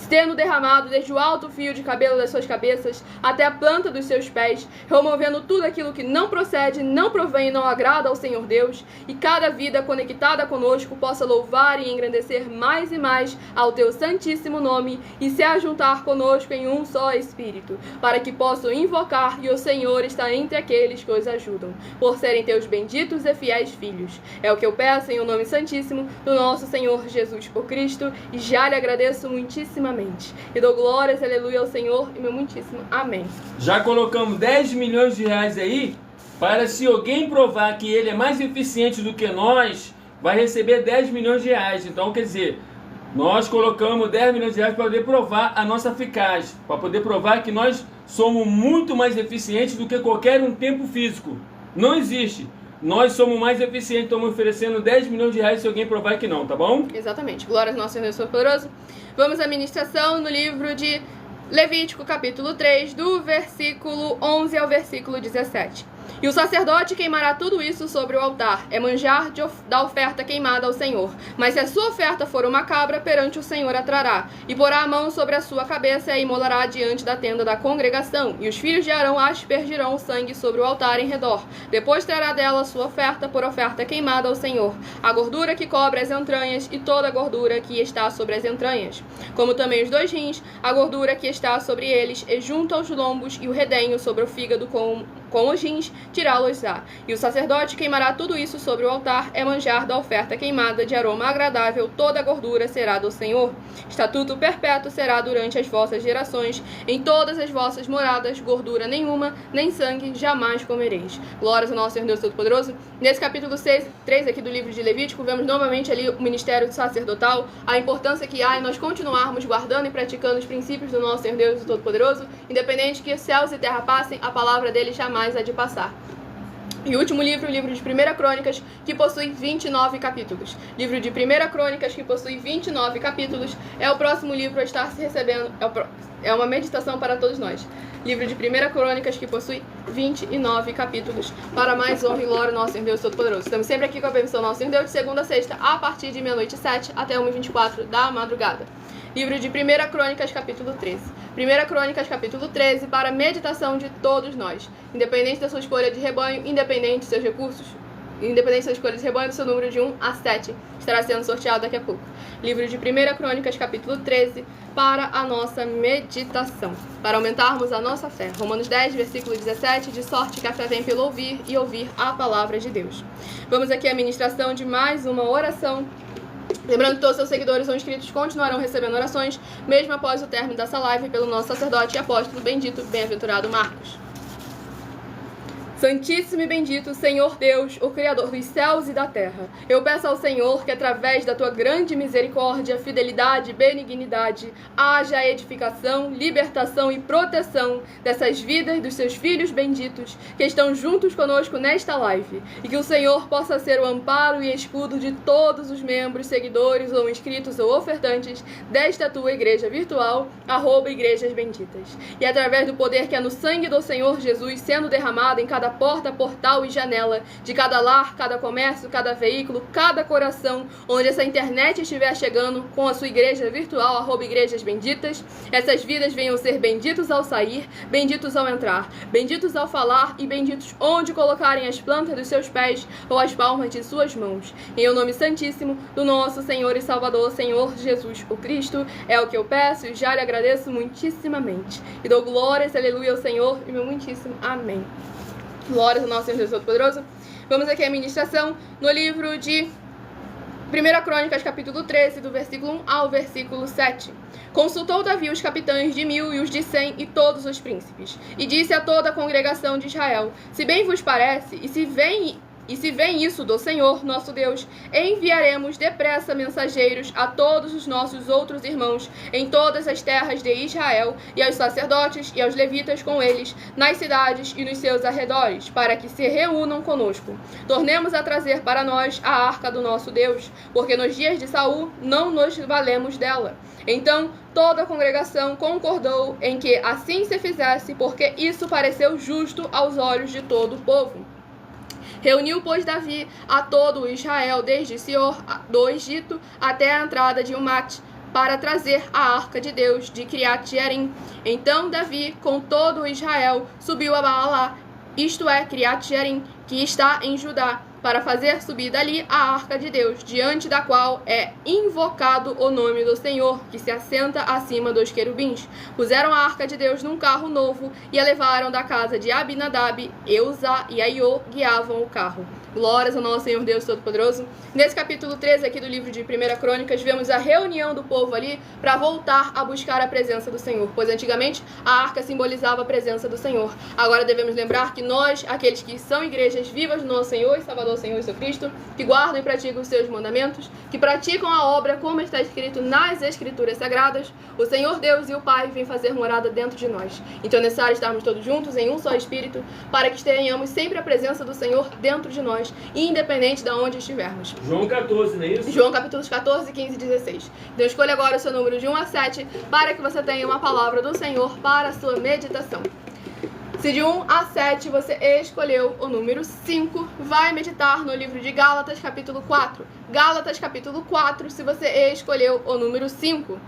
sendo derramado desde o alto fio de cabelo das suas cabeças até a planta dos seus pés, removendo tudo aquilo que não procede, não provém e não agrada ao Senhor Deus, e cada vida conectada conosco possa louvar e engrandecer mais e mais ao teu santíssimo nome e se ajuntar conosco em um só Espírito, para que possam invocar e o Senhor está entre aqueles que os ajudam, por serem teus benditos e fiéis filhos. É o que eu peço em o nome santíssimo do nosso Senhor Jesus Cristo, e já lhe agradeço muitíssimamente. E dou glórias, aleluia, ao Senhor e meu muitíssimo amém. Já colocamos 10 milhões de reais aí, para se alguém provar que ele é mais eficiente do que nós, vai receber 10 milhões de reais. Então, quer dizer, nós colocamos 10 milhões de reais para poder provar a nossa eficácia, para poder provar que nós somos muito mais eficientes do que qualquer um tempo físico. Não existe. Nós somos mais eficientes, estamos oferecendo 10 milhões de reais se alguém provar que não, tá bom? Exatamente. Glórias ao nosso Senhor Todo-Poderoso. Vamos à ministração no livro de Levítico, capítulo 3, do versículo 11 ao versículo 17. E o sacerdote queimará tudo isso sobre o altar, é manjar da oferta queimada ao Senhor. Mas se a sua oferta for uma cabra, perante o Senhor a trará, e porá a mão sobre a sua cabeça e imolará diante da tenda da congregação. E os filhos de Arão aspergirão o sangue sobre o altar em redor. Depois trará dela a sua oferta por oferta queimada ao Senhor, a gordura que cobre as entranhas e toda a gordura que está sobre as entranhas, como também os 2 rins, a gordura que está sobre eles, e junto aos lombos e o redenho sobre o fígado com os rins, tirá-los-á. E o sacerdote queimará tudo isso sobre o altar, é manjar da oferta queimada de aroma agradável, toda a gordura será do Senhor. Estatuto perpétuo será durante as vossas gerações, em todas as vossas moradas, gordura nenhuma, nem sangue jamais comereis. Glórias ao nosso Senhor Deus Todo-Poderoso. Nesse capítulo 3 aqui do livro de Levítico, vemos novamente ali o ministério sacerdotal, a importância que há em nós continuarmos guardando e praticando os princípios do nosso Senhor Deus Todo-Poderoso, independente que céus e terra passem, a palavra dele jamais há de passar. E o último livro, o livro de 1 Crônicas, que possui 29 capítulos. Livro de 1 Crônicas, que possui 29 capítulos, é o próximo livro a estar se recebendo, é uma meditação para todos nós. Livro de 1 Crônicas, que possui 29 capítulos, para mais honra e glória ao nosso Senhor Deus Todo-Poderoso. Estamos sempre aqui com a permissão do nosso Senhor Deus, de segunda a sexta, a partir de meia-noite e 7 até 1h24 da madrugada. Livro de 1 Crônicas, capítulo 13. 1 Crônicas, capítulo 13, para a meditação de todos nós. Independente da sua escolha de rebanho, independente dos seus recursos, independente da sua escolha de rebanho, do seu número de 1 a 7, estará sendo sorteado daqui a pouco. Livro de 1 Crônicas, capítulo 13, para a nossa meditação, para aumentarmos a nossa fé. Romanos 10, versículo 17, de sorte que a fé vem pelo ouvir e ouvir a palavra de Deus. Vamos aqui à ministração de mais uma oração. Lembrando que todos os seus seguidores são inscritos, continuarão recebendo orações, mesmo após o término dessa live, pelo nosso sacerdote e apóstolo bendito, bem-aventurado Marcos. Santíssimo e bendito Senhor Deus, o Criador dos céus e da terra, eu peço ao Senhor que através da tua grande misericórdia, fidelidade e benignidade, haja edificação, libertação e proteção dessas vidas dos seus filhos benditos que estão juntos conosco nesta live, e que o Senhor possa ser o amparo e escudo de todos os membros, seguidores ou inscritos ou ofertantes desta tua igreja virtual, @igrejas benditas. E através do poder que é no sangue do Senhor Jesus sendo derramado em cada porta, portal e janela de cada lar, cada comércio, cada veículo, cada coração, onde essa internet estiver chegando com a sua igreja virtual, @igrejas benditas, essas vidas venham ser benditos ao sair, benditos ao entrar, benditos ao falar e benditos onde colocarem as plantas dos seus pés ou as palmas de suas mãos. Em o nome santíssimo do nosso Senhor e Salvador, Senhor Jesus o Cristo, é o que eu peço e já lhe agradeço muitíssimamente. E dou glórias, aleluia, ao Senhor e meu muitíssimo amém. Glórias ao nosso Senhor Deus Todo-Poderoso. Vamos aqui à ministração no livro de 1 Crônicas, capítulo 13, do versículo 1 ao versículo 7. Consultou Davi os capitães de 1000 e os de 100 e todos os príncipes, e disse a toda a congregação de Israel: se bem vos parece, e se vem isso do Senhor, nosso Deus, enviaremos depressa mensageiros a todos os nossos outros irmãos em todas as terras de Israel, e aos sacerdotes e aos levitas com eles, nas cidades e nos seus arredores, para que se reúnam conosco. Tornemos a trazer para nós a arca do nosso Deus, porque nos dias de Saul não nos valemos dela. Então toda a congregação concordou em que assim se fizesse, porque isso pareceu justo aos olhos de todo o povo. Reuniu, pois, Davi a todo o Israel, desde Sior do Egito até a entrada de Umate, para trazer a arca de Deus de Criat-Jearim. Então Davi, com todo o Israel, subiu a Baalá, isto é, Criat-Jearim, que está em Judá, para fazer subir dali a arca de Deus, diante da qual é invocado o nome do Senhor, que se assenta acima dos querubins. Puseram a arca de Deus num carro novo e a levaram da casa de Abinadab, Euzá e Aiô guiavam o carro. Glórias ao nosso Senhor Deus Todo-Poderoso. Nesse capítulo 13 aqui do livro de 1 Crônicas, vemos a reunião do povo ali para voltar a buscar a presença do Senhor, pois antigamente a arca simbolizava a presença do Senhor. Agora devemos lembrar que nós, aqueles que são igrejas vivas do nosso Senhor e Salvador Senhor Jesus Cristo, que guardam e praticam os seus mandamentos, que praticam a obra como está escrito nas Escrituras Sagradas, o Senhor Deus e o Pai vêm fazer morada dentro de nós. Então é necessário estarmos todos juntos em um só Espírito, para que tenhamos sempre a presença do Senhor dentro de nós, independente de onde estivermos. João 14, não é isso? João capítulos 14, 15 e 16. Então escolha agora o seu número de 1 a 7, para que você tenha uma palavra do Senhor para a sua meditação. Se de 1 a 7 você escolheu o número 5, vai meditar no livro de Gálatas, capítulo 4. Gálatas, capítulo 4, se você escolheu o número 5.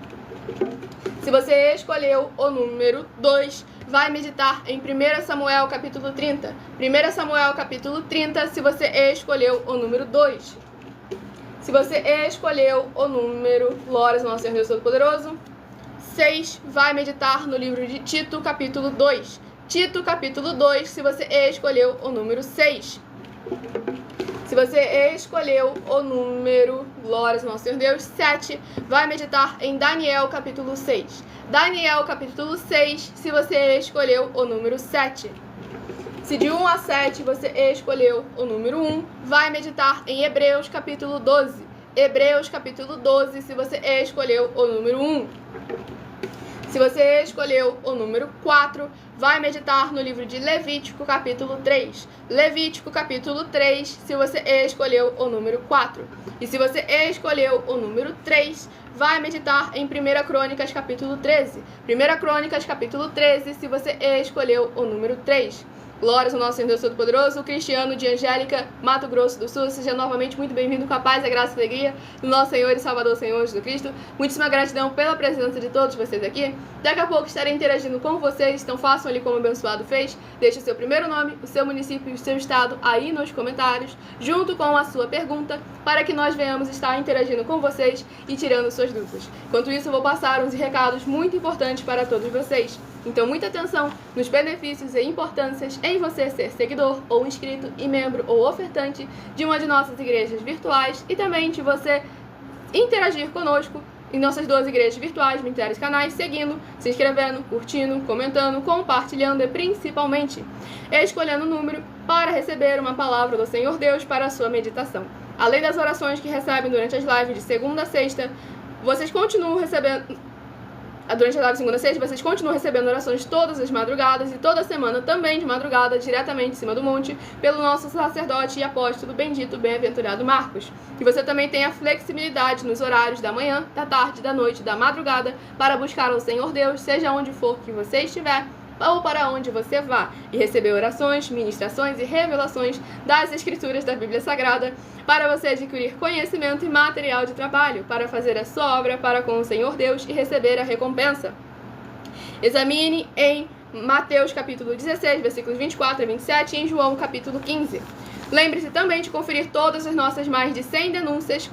Se você escolheu o número 2, vai meditar em 1 Samuel, capítulo 30. 1 Samuel, capítulo 30, se você escolheu o número 2. Se você escolheu o número, glórias ao nosso Senhor Deus Todo-Poderoso, 6, vai meditar no livro de Tito, capítulo 2. Tito, capítulo 2, se você escolheu o número 6. Se você escolheu o número, glórias ao nosso Senhor Deus, 7, vai meditar em Daniel, capítulo 6. Daniel, capítulo 6, se você escolheu o número 7. Se de 1 a 7 você escolheu o número 1, vai meditar em Hebreus, capítulo 12. Hebreus, capítulo 12, se você escolheu o número 1. Se você escolheu o número 4, vai meditar no livro de Levítico, capítulo 3. Levítico, capítulo 3, se você escolheu o número 4. E se você escolheu o número 3, vai meditar em 1 Crônicas, capítulo 13. 1 Crônicas, capítulo 13, se você escolheu o número 3. Glórias ao nosso Senhor Deus Todo-Poderoso, o Cristiano de Angélica, Mato Grosso do Sul. Seja novamente muito bem-vindo com a paz, a graça e a alegria do nosso Senhor e Salvador, Senhor Jesus Cristo. Muitíssima gratidão pela presença de todos vocês aqui. Daqui a pouco estarei interagindo com vocês, então façam ali como o abençoado fez. Deixe o seu primeiro nome, o seu município e o seu estado aí nos comentários, junto com a sua pergunta, para que nós venhamos estar interagindo com vocês e tirando suas dúvidas. Enquanto isso, eu vou passar uns recados muito importantes para todos vocês. Então, muita atenção nos benefícios e importâncias em você ser seguidor ou inscrito e membro ou ofertante de uma de nossas igrejas virtuais e também de você interagir conosco em nossas 2 igrejas virtuais, ministérios canais, seguindo, se inscrevendo, curtindo, comentando, compartilhando e principalmente escolhendo o número para receber uma palavra do Senhor Deus para a sua meditação. Além das orações que recebem durante as lives de segunda a sexta, vocês continuam recebendo... Durante a live segunda a sexta, vocês continuam recebendo orações todas as madrugadas e toda semana também de madrugada, diretamente em cima do monte, pelo nosso sacerdote e apóstolo bendito, bem-aventurado Marcos. E você também tem a flexibilidade nos horários da manhã, da tarde, da noite, da madrugada, para buscar o Senhor Deus, seja onde for que você estiver, ou para onde você vá, e receber orações, ministrações e revelações das Escrituras da Bíblia Sagrada, para você adquirir conhecimento e material de trabalho, para fazer a sua obra para com o Senhor Deus e receber a recompensa. Examine em Mateus capítulo 16, versículos 24 a 27 e em João capítulo 15. Lembre-se também de conferir todas as nossas mais de 100 denúncias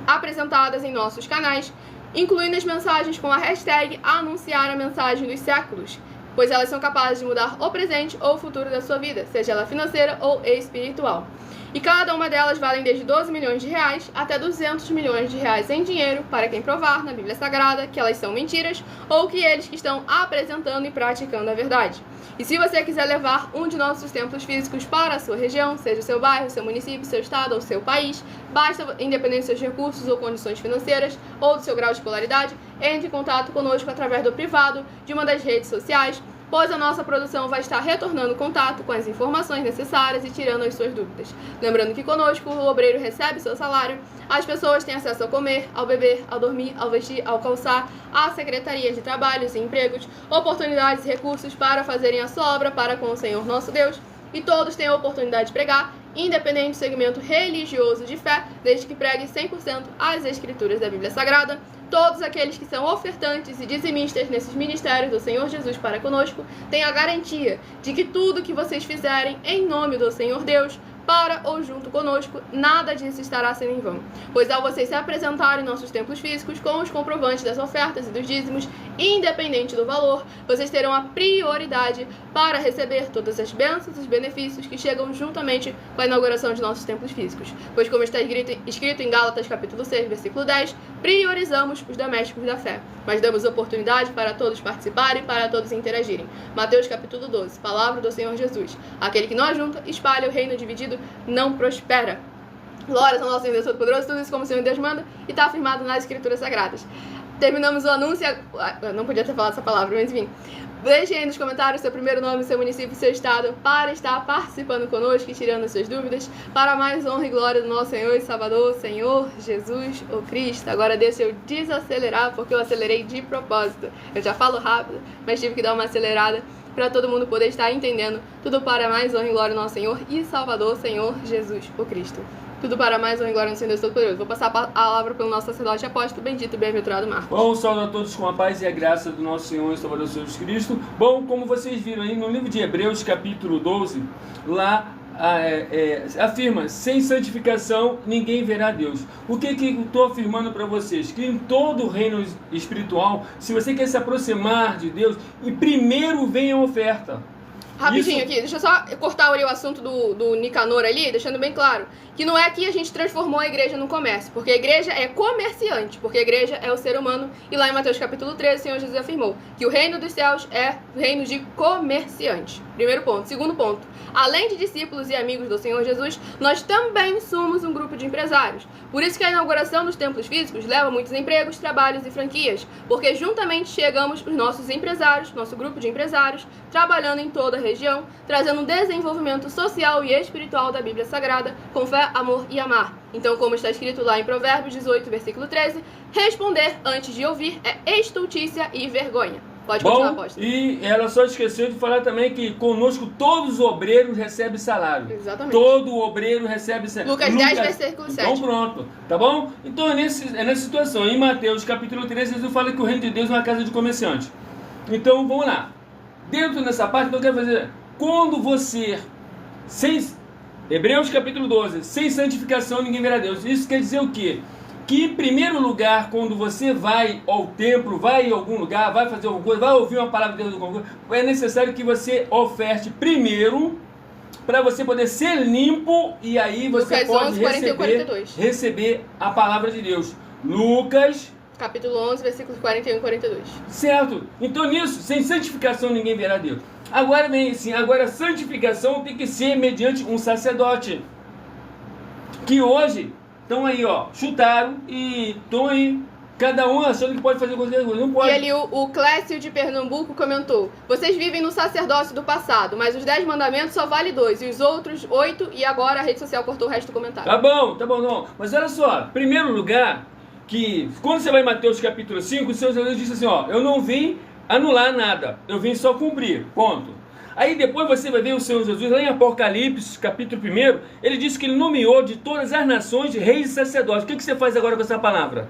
apresentadas em nossos canais, incluindo as mensagens com a hashtag Anunciar a Mensagem dos Séculos, pois elas são capazes de mudar o presente ou o futuro da sua vida, seja ela financeira ou espiritual. E cada uma delas valem desde 12 milhões de reais até 200 milhões de reais em dinheiro para quem provar na Bíblia Sagrada que elas são mentiras ou que eles que estão apresentando e praticando a verdade. E se você quiser levar um de nossos templos físicos para a sua região, seja o seu bairro, seu município, seu estado ou seu país, basta, independente dos seus recursos ou condições financeiras ou do seu grau de escolaridade, entre em contato conosco através do privado de uma das redes sociais, pois a nossa produção vai estar retornando contato com as informações necessárias e tirando as suas dúvidas. Lembrando que conosco o obreiro recebe seu salário, as pessoas têm acesso ao comer, ao beber, ao dormir, ao vestir, ao calçar, à secretaria de trabalhos e empregos, oportunidades e recursos para fazerem a sua obra para com o Senhor nosso Deus, e todos têm a oportunidade de pregar, independente do segmento religioso de fé, desde que pregue 100% as Escrituras da Bíblia Sagrada. Todos aqueles que são ofertantes e dizimistas nesses ministérios do Senhor Jesus para conosco têm a garantia de que tudo que vocês fizerem em nome do Senhor Deus, para ou junto conosco, nada disso estará sendo em vão. Pois ao vocês se apresentarem em nossos templos físicos com os comprovantes das ofertas e dos dízimos, independente do valor, vocês terão a prioridade para receber todas as bênçãos e os benefícios que chegam juntamente com a inauguração de nossos templos físicos. Pois como está escrito em Gálatas capítulo 6, versículo 10, priorizamos os domésticos da fé, mas damos oportunidade para todos participarem, para todos interagirem. Mateus capítulo 12, palavra do Senhor Jesus. Aquele que não ajunta, espalha o reino dividido, não prospera. Glórias ao nosso Senhor Deus Todo-Poderoso, tudo isso como o Senhor Deus manda e está afirmado nas Escrituras Sagradas. Terminamos o anúncio, não podia ter falado essa palavra, mas enfim. Deixe aí nos comentários seu primeiro nome, seu município e seu estado para estar participando conosco e tirando as suas dúvidas, para mais honra e glória do nosso Senhor e Salvador, Senhor Jesus, o Cristo. Agora deixa eu desacelerar, porque eu acelerei de propósito. Eu já falo rápido, mas tive que dar uma acelerada para todo mundo poder estar entendendo. Tudo para mais honra e glória ao nosso Senhor e Salvador, Senhor Jesus, o Cristo. Tudo para mais honra e glória ao Senhor Deus Todo-Poderoso. Vou passar a palavra pelo nosso sacerdote apóstolo, bendito e bem-aventurado Marcos. Bom, saúdo a todos com a paz e a graça do nosso Senhor e Salvador Jesus Cristo. Bom, como vocês viram aí no livro de Hebreus, capítulo 12, lá afirma, sem santificação ninguém verá Deus. O que eu estou afirmando para vocês? Que em todo o reino espiritual, se você quer se aproximar de Deus, e primeiro vem a oferta. Rapidinho aqui, deixa eu só cortar ali o assunto do Nicanor ali, deixando bem claro que não é que a gente transformou a igreja num comércio, porque a igreja é comerciante, porque a igreja é o ser humano, e lá em Mateus capítulo 13, o Senhor Jesus afirmou que o reino dos céus é o reino de comerciante. Primeiro ponto. Segundo ponto, além de discípulos e amigos do Senhor Jesus, nós também somos um grupo de empresários. Por isso que a inauguração dos templos físicos leva muitos empregos, trabalhos e franquias, porque juntamente chegamos os nossos empresários, nosso grupo de empresários, trabalhando em toda a região, trazendo um desenvolvimento social e espiritual da Bíblia Sagrada, com fé, amor e amar. Então, como está escrito lá em Provérbios 18, versículo 13, responder antes de ouvir é estultícia e vergonha. Pode continuar, apóstolo. E ela só esqueceu de falar também que conosco todos os obreiros recebem salário. Exatamente. Todo obreiro recebe salário. Lucas 10, versículo 7. Então pronto, tá bom? Então é nessa situação. Em Mateus capítulo 13, Jesus fala que o reino de Deus é uma casa de comerciante. Então vamos lá. Dentro dessa parte, então eu quero fazer... Quando você... Hebreus capítulo 12. Sem santificação ninguém verá Deus. Isso quer dizer o quê? Que em primeiro lugar, quando você vai ao templo, vai em algum lugar, vai fazer alguma coisa, vai ouvir uma palavra de Deus, alguma coisa, é necessário que você oferte primeiro, para você poder ser limpo, e aí você Lucas pode 11, 41, 42. receber a palavra de Deus. Lucas... Capítulo 11, versículos 41 e 42. Certo? Então nisso, sem santificação ninguém verá Deus. Agora vem assim, agora a santificação tem que ser mediante um sacerdote. Que hoje... Estão aí, ó, chutaram e estão aí, cada um achando que pode fazer qualquer coisa, não pode. E ali o Clécio de Pernambuco comentou: vocês vivem no sacerdócio do passado, mas os 10 mandamentos só vale 2, e os outros 8, e agora a rede social cortou o resto do comentário. Tá bom, não. Mas olha só, primeiro lugar, que quando você vai em Mateus capítulo 5, o Senhor Jesus disse assim, ó, eu não vim anular nada, eu vim só cumprir, ponto. Aí depois você vai ver o Senhor Jesus, lá em Apocalipse, capítulo 1, ele disse que ele nomeou de todas as nações reis e sacerdotes. O que você faz agora com essa palavra?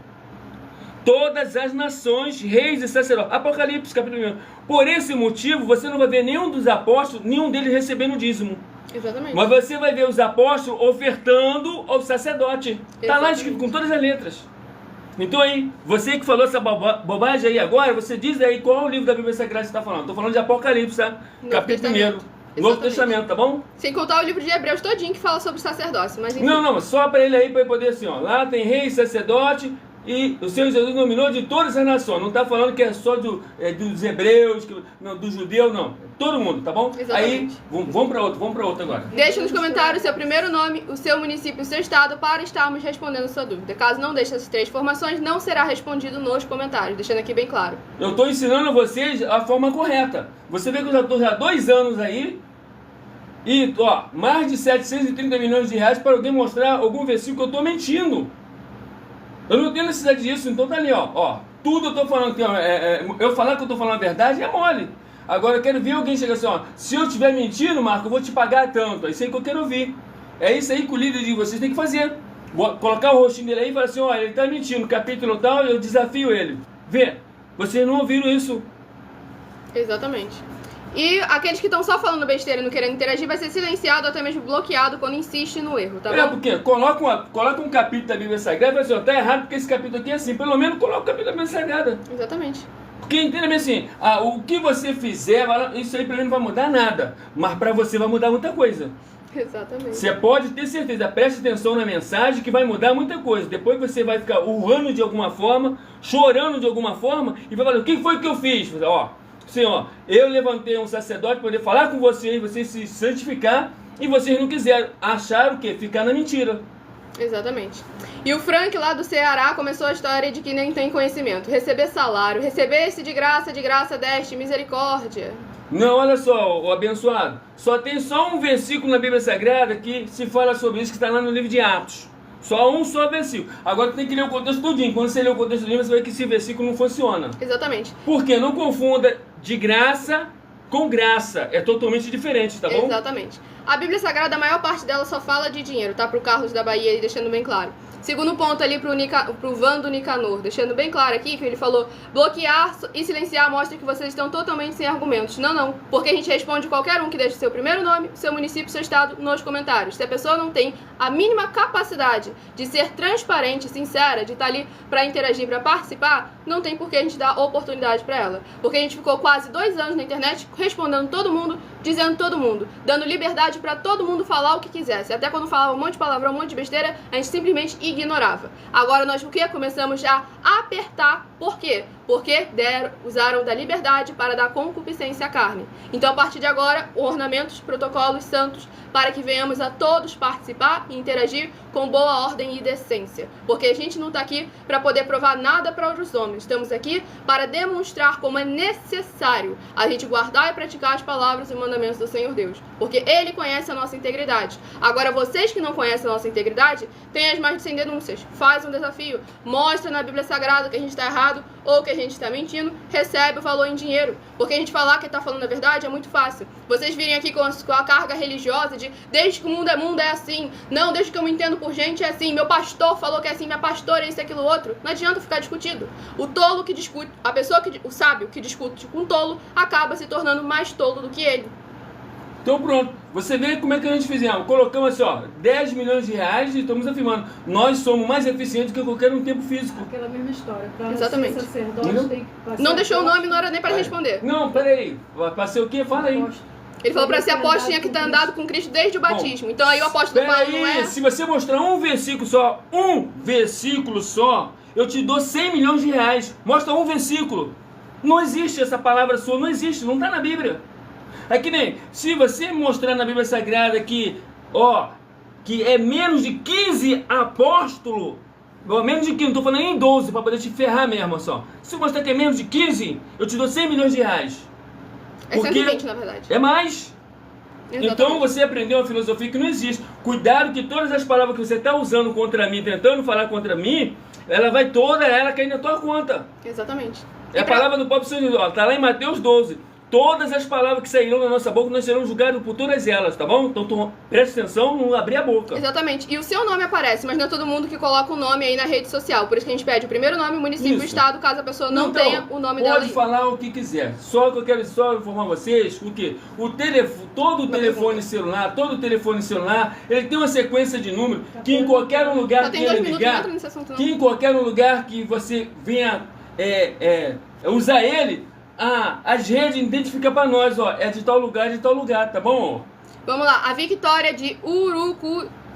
Todas as nações, reis e sacerdotes. Apocalipse, capítulo 1. Por esse motivo, você não vai ver nenhum dos apóstolos, nenhum deles recebendo dízimo. Exatamente. Mas você vai ver os apóstolos ofertando ao sacerdote. Está lá escrito com todas as letras. Então aí, você que falou essa bobagem aí agora, você diz aí qual é o livro da Bíblia Sagrada que você está falando. Estou falando de Apocalipse, tá? Capítulo 1. Novo Testamento, tá bom? Sem contar o livro de Hebreus todinho que fala sobre sacerdócio, mas enfim. Não, só para ele aí, para ele poder assim, ó. Lá tem rei, sacerdote, e o Senhor Jesus nominou de todas as nações. Não está falando que é só dos hebreus, do judeu, não. Todo mundo, tá bom? Exatamente. Aí, vamos para outro agora. Deixe nos comentários o seu primeiro nome, o seu município e o seu estado para estarmos respondendo a sua dúvida. Caso não deixe essas 3 informações, não será respondido nos comentários, deixando aqui bem claro. Eu estou ensinando a vocês a forma correta. Você vê que eu já estou há 2 anos aí, e ó, mais de 730 milhões de reais para alguém mostrar algum versículo que eu estou mentindo. Eu não tenho necessidade disso, então tá ali, ó. Tudo eu estou falando que eu falar que eu estou falando a verdade é mole. Agora eu quero ver alguém chegar assim, ó. Se eu estiver mentindo, Marco, eu vou te pagar tanto. É isso aí que eu quero ouvir. É isso aí que o líder de vocês tem que fazer. Vou colocar o rostinho dele aí e falar assim, olha, ele está mentindo, capítulo tal, eu desafio ele. Vê, vocês não ouviram isso. Exatamente. E aqueles que estão só falando besteira e não querendo interagir vai ser silenciado ou até mesmo bloqueado quando insiste no erro, tá bom? Porque coloca um capítulo da Bíblia Sagrada e fala assim, ó, tá errado porque esse capítulo aqui é assim. Pelo menos coloca o capítulo da Bíblia Sagrada. Exatamente. Porque entenda bem assim, o que você fizer, isso aí pra mim não vai mudar nada. Mas pra você vai mudar muita coisa. Exatamente. Você pode ter certeza, preste atenção na mensagem que vai mudar muita coisa. Depois você vai ficar urrando de alguma forma, chorando de alguma forma, e vai falar, o que foi que eu fiz? Ó, assim, ó, eu levantei um sacerdote para poder falar com vocês, vocês se santificar, e vocês não quiseram. Acharam o quê? Ficar na mentira. Exatamente. E o Frank lá do Ceará começou a história de que nem tem conhecimento. Receber salário, receber-se de graça deste, misericórdia. Não, olha só, o abençoado. Só tem um versículo na Bíblia Sagrada que se fala sobre isso, que está lá no livro de Atos. Só versículo. Agora tem que ler o contexto todinho. Quando você ler o contexto todinho, você vai ver que esse versículo não funciona. Exatamente. Porque não confunda de graça com graça. É totalmente diferente, tá bom? Exatamente. A Bíblia Sagrada, a maior parte dela só fala de dinheiro, tá? Pro Carlos da Bahia aí, deixando bem claro. Segundo ponto ali pro Vando Nicanor, deixando bem claro aqui que ele falou: bloquear e silenciar mostra que vocês estão totalmente sem argumentos. Não, porque a gente responde qualquer um que deixe seu primeiro nome, seu município, seu estado nos comentários. Se a pessoa não tem a mínima capacidade de ser transparente, sincera, de estar ali para interagir, para participar, não tem por que a gente dar oportunidade para ela. Porque a gente ficou quase 2 anos na internet respondendo todo mundo, dizendo todo mundo, dando liberdade para todo mundo falar o que quisesse. Até quando falava um monte de palavrão, um monte de besteira, a gente simplesmente ignorava. Agora nós o que? Começamos já a apertar. Por quê? Porque usaram da liberdade para dar concupiscência à carne. Então, a partir de agora, ornamentos, protocolos santos, para que venhamos a todos participar e interagir com boa ordem e decência. Porque a gente não está aqui para poder provar nada para outros homens. Estamos aqui para demonstrar como é necessário a gente guardar e praticar as palavras e mandamentos do Senhor Deus. Porque Ele conhece a nossa integridade. Agora, vocês que não conhecem a nossa integridade, têm as mais de 100 denúncias. Faz um desafio. Mostra na Bíblia Sagrada que a gente está errado ou que a gente está mentindo, recebe o valor em dinheiro. Porque a gente falar que está falando a verdade é muito fácil. Vocês virem aqui com a carga religiosa de desde que o mundo é assim. Não, desde que eu me entendo por gente é assim. Meu pastor falou que é assim, minha pastora é isso, aquilo, outro. Não adianta ficar discutindo. O tolo que discute, o sábio que discute com o tolo, acaba se tornando mais tolo do que ele. Então pronto, você vê como é que a gente fizemos. Colocamos assim, ó, 10 milhões de reais e estamos afirmando. Nós somos mais eficientes que qualquer um tempo físico. Aquela mesma história. Pra exatamente. Tem que não deixou o nome, não era nem para responder. Não, peraí. Pra ser o quê? Fala aí. Ele falou para ser apóstolo tinha que ter andado com Cristo desde o batismo. Então aí o apóstolo Paulo não é... Se você mostrar um versículo só, eu te dou 100 milhões de reais. Mostra um versículo. Não existe essa palavra sua, não existe, não está na Bíblia. É que nem, se você mostrar na Bíblia Sagrada que é menos de 15 apóstolos, menos de 15, não estou falando nem em 12, para poder te ferrar mesmo, só. Se eu mostrar que é menos de 15, eu te dou 100 milhões de reais. É 120, na verdade. É mais. Exatamente. Então você aprendeu uma filosofia que não existe. Cuidado que todas as palavras que você está usando contra mim, tentando falar contra mim, ela vai toda ela cair na tua conta. Exatamente. É a palavra do próprio Senhor, está lá em Mateus 12. Todas as palavras que sairão da nossa boca, nós seremos julgados por todas elas, tá bom? Então preste atenção, não abrir a boca. Exatamente. E o seu nome aparece, mas não é todo mundo que coloca o nome aí na rede social. Por isso que a gente pede o primeiro nome, o município, o estado, caso a pessoa não tenha o nome dela. Pode falar o que quiser. Só que eu quero só informar vocês o que todo o telefone celular, ele tem uma sequência de números que em qualquer lugar que ele ligar, que em qualquer lugar que você venha usar ele, as redes identificam para nós, é de tal lugar, tá bom? Vamos lá, a Victória de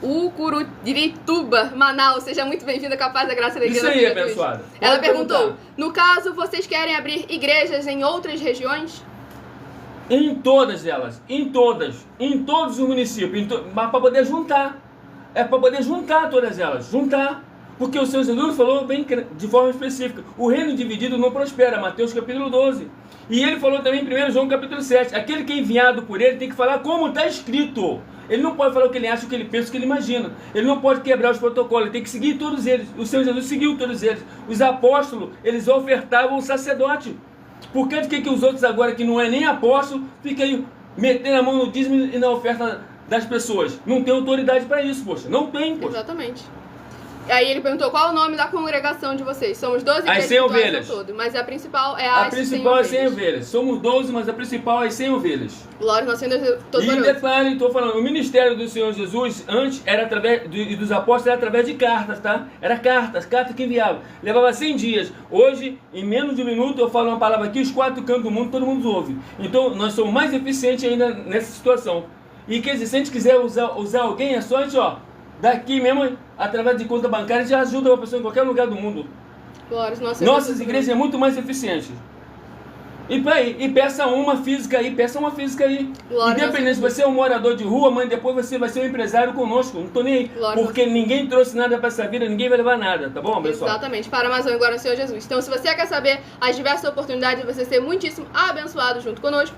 Ucururituba, Manaus, seja muito bem-vinda, capaz da graça da igreja. Isso aí, abençoada. Ela perguntou, no caso, vocês querem abrir igrejas em outras regiões? Em todas elas, em todos os municípios, mas para poder juntar, todas elas, porque o Senhor Jesus falou bem de forma específica, o reino dividido não prospera, Mateus capítulo 12. E ele falou também em 1 João capítulo 7, aquele que é enviado por ele tem que falar como está escrito. Ele não pode falar o que ele acha, o que ele pensa, o que ele imagina. Ele não pode quebrar os protocolos, ele tem que seguir todos eles. O Senhor Jesus seguiu todos eles. Os apóstolos, eles ofertavam o sacerdote. Por que os outros agora, que não é nem apóstolo, ficam aí metendo a mão no dízimo e na oferta das pessoas? Não tem autoridade para isso, poxa. Não tem, poxa. Exatamente. Aí ele perguntou qual é o nome da congregação de vocês. Somos 12 igrejas. As 100 ovelhas. Todo, mas a principal é a principal é 100 ovelhas. Somos 12, mas a principal é 100 ovelhas. Glória, nós sendo todo E detalhe, estou falando, o ministério do Senhor Jesus antes era através dos apóstolos, era através de cartas, tá? Era cartas que enviavam. Levava 100 dias. Hoje, em menos de um minuto, eu falo uma palavra aqui, os 4 cantos do mundo, todo mundo ouve. Então, nós somos mais eficientes ainda nessa situação. E quer dizer, se a gente quiser usar alguém, é só a gente, daqui mesmo, através de conta bancária, já ajuda uma pessoa em qualquer lugar do mundo. Glória, nossas igrejas é muito mais eficientes. E peça uma física aí, Glória, independente se você é um morador de rua, mas depois você vai ser um empresário conosco. Não tô nem aí. Glória, porque ninguém trouxe nada para essa vida, ninguém vai levar nada, tá bom, pessoal? Exatamente, para mais um agora o Senhor Jesus. Então, se você quer saber as diversas oportunidades de você ser muitíssimo abençoado junto conosco,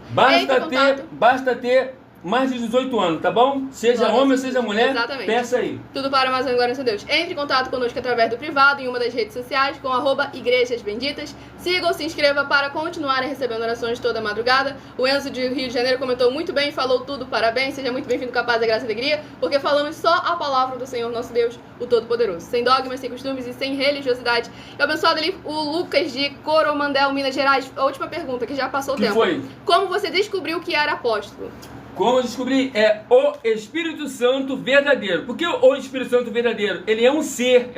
basta ter mais de 18 anos, tá bom? Seja Glória homem a ou seja mulher, Exatamente. peça aí. Tudo para mais uma glória a Deus. Entre em contato conosco através do privado em uma das redes sociais com @Igrejas Benditas. Siga ou se inscreva para continuarem recebendo orações toda madrugada. O Enzo de Rio de Janeiro comentou muito bem, falou tudo, parabéns. Seja muito bem-vindo, capaz da graça e alegria, porque falamos só a palavra do Senhor nosso Deus, o Todo-Poderoso. Sem dogmas, sem costumes e sem religiosidade. E abençoado ali o Lucas de Coromandel, Minas Gerais. A última pergunta, que já passou o Que tempo. foi? Como você descobriu que era apóstolo? Como eu descobri, é o Espírito Santo verdadeiro. Porque o Espírito Santo verdadeiro, ele é um ser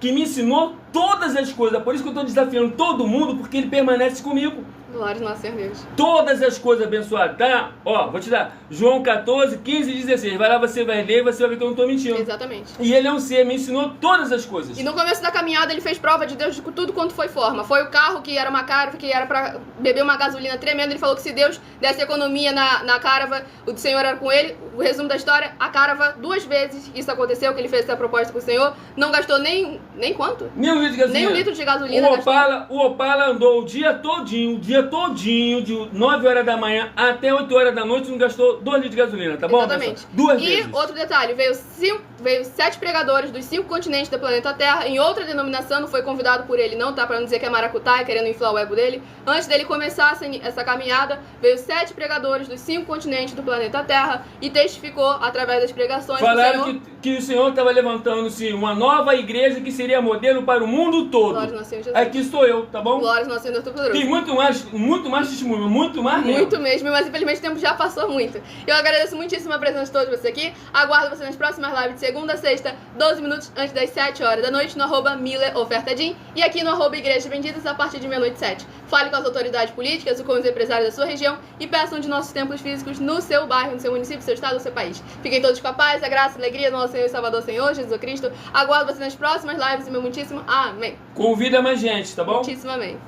que me ensinou todas as coisas. Por isso que eu estou desafiando todo mundo, porque ele permanece comigo. Glória ao nosso Senhor Deus. Todas as coisas abençoadas, tá? Ó, vou te dar João 14, 15 e 16. Vai lá, você vai ler e você vai ver que eu não estou mentindo. Exatamente. E ele é um ser, me ensinou todas as coisas. E no começo da caminhada ele fez prova de Deus de tudo quanto foi forma. Foi o carro que era uma Carava, que era pra beber uma gasolina tremenda. Ele falou que se Deus desse economia na Carava, o Senhor era com ele. O resumo da história, a Carava 2 vezes isso aconteceu, que ele fez essa proposta com o Senhor. Não gastou nem quanto? Nem um litro de gasolina. Nem um litro de gasolina. O Opala andou o dia todinho, de 9 horas da manhã até 8 horas da noite, não gastou 2 litros de gasolina, tá bom? Exatamente. Pessoal? 2 E vezes. outro detalhe, veio 7 pregadores dos 5 continentes do planeta Terra, em outra denominação, não foi convidado por ele não, tá? Pra não dizer que é maracutaia, querendo inflar o ego dele. Antes dele começar essa caminhada, veio 7 pregadores dos 5 continentes do planeta Terra e testificou, através das pregações do Falaram Senhor... que o Senhor estava levantando-se uma nova igreja que seria modelo para o mundo todo. Glória ao nosso Senhor Jesus. Aqui estou eu, tá bom? Glória ao nosso Senhor Todo-Poderoso. Tem muito mais testemunho, muito mais mesmo. Muito mesmo, mas infelizmente o tempo já passou muito. Eu agradeço muitíssimo a presença de todos vocês aqui. Aguardo você nas próximas lives de segunda a sexta, 12 minutos antes das 7 horas da noite, no @MileOfertadim e aqui no @Igrejas Benditas a partir de meia-noite 7. Fale com as autoridades políticas ou com os empresários da sua região e peçam de nossos templos físicos no seu bairro, no seu município, no seu estado, no seu país. Fiquem todos com a paz, a graça e a alegria do nosso Senhor e Salvador Senhor Jesus Cristo. Aguardo você nas próximas lives e meu muitíssimo amém. Convida mais gente, tá bom? Muitíssimo amém.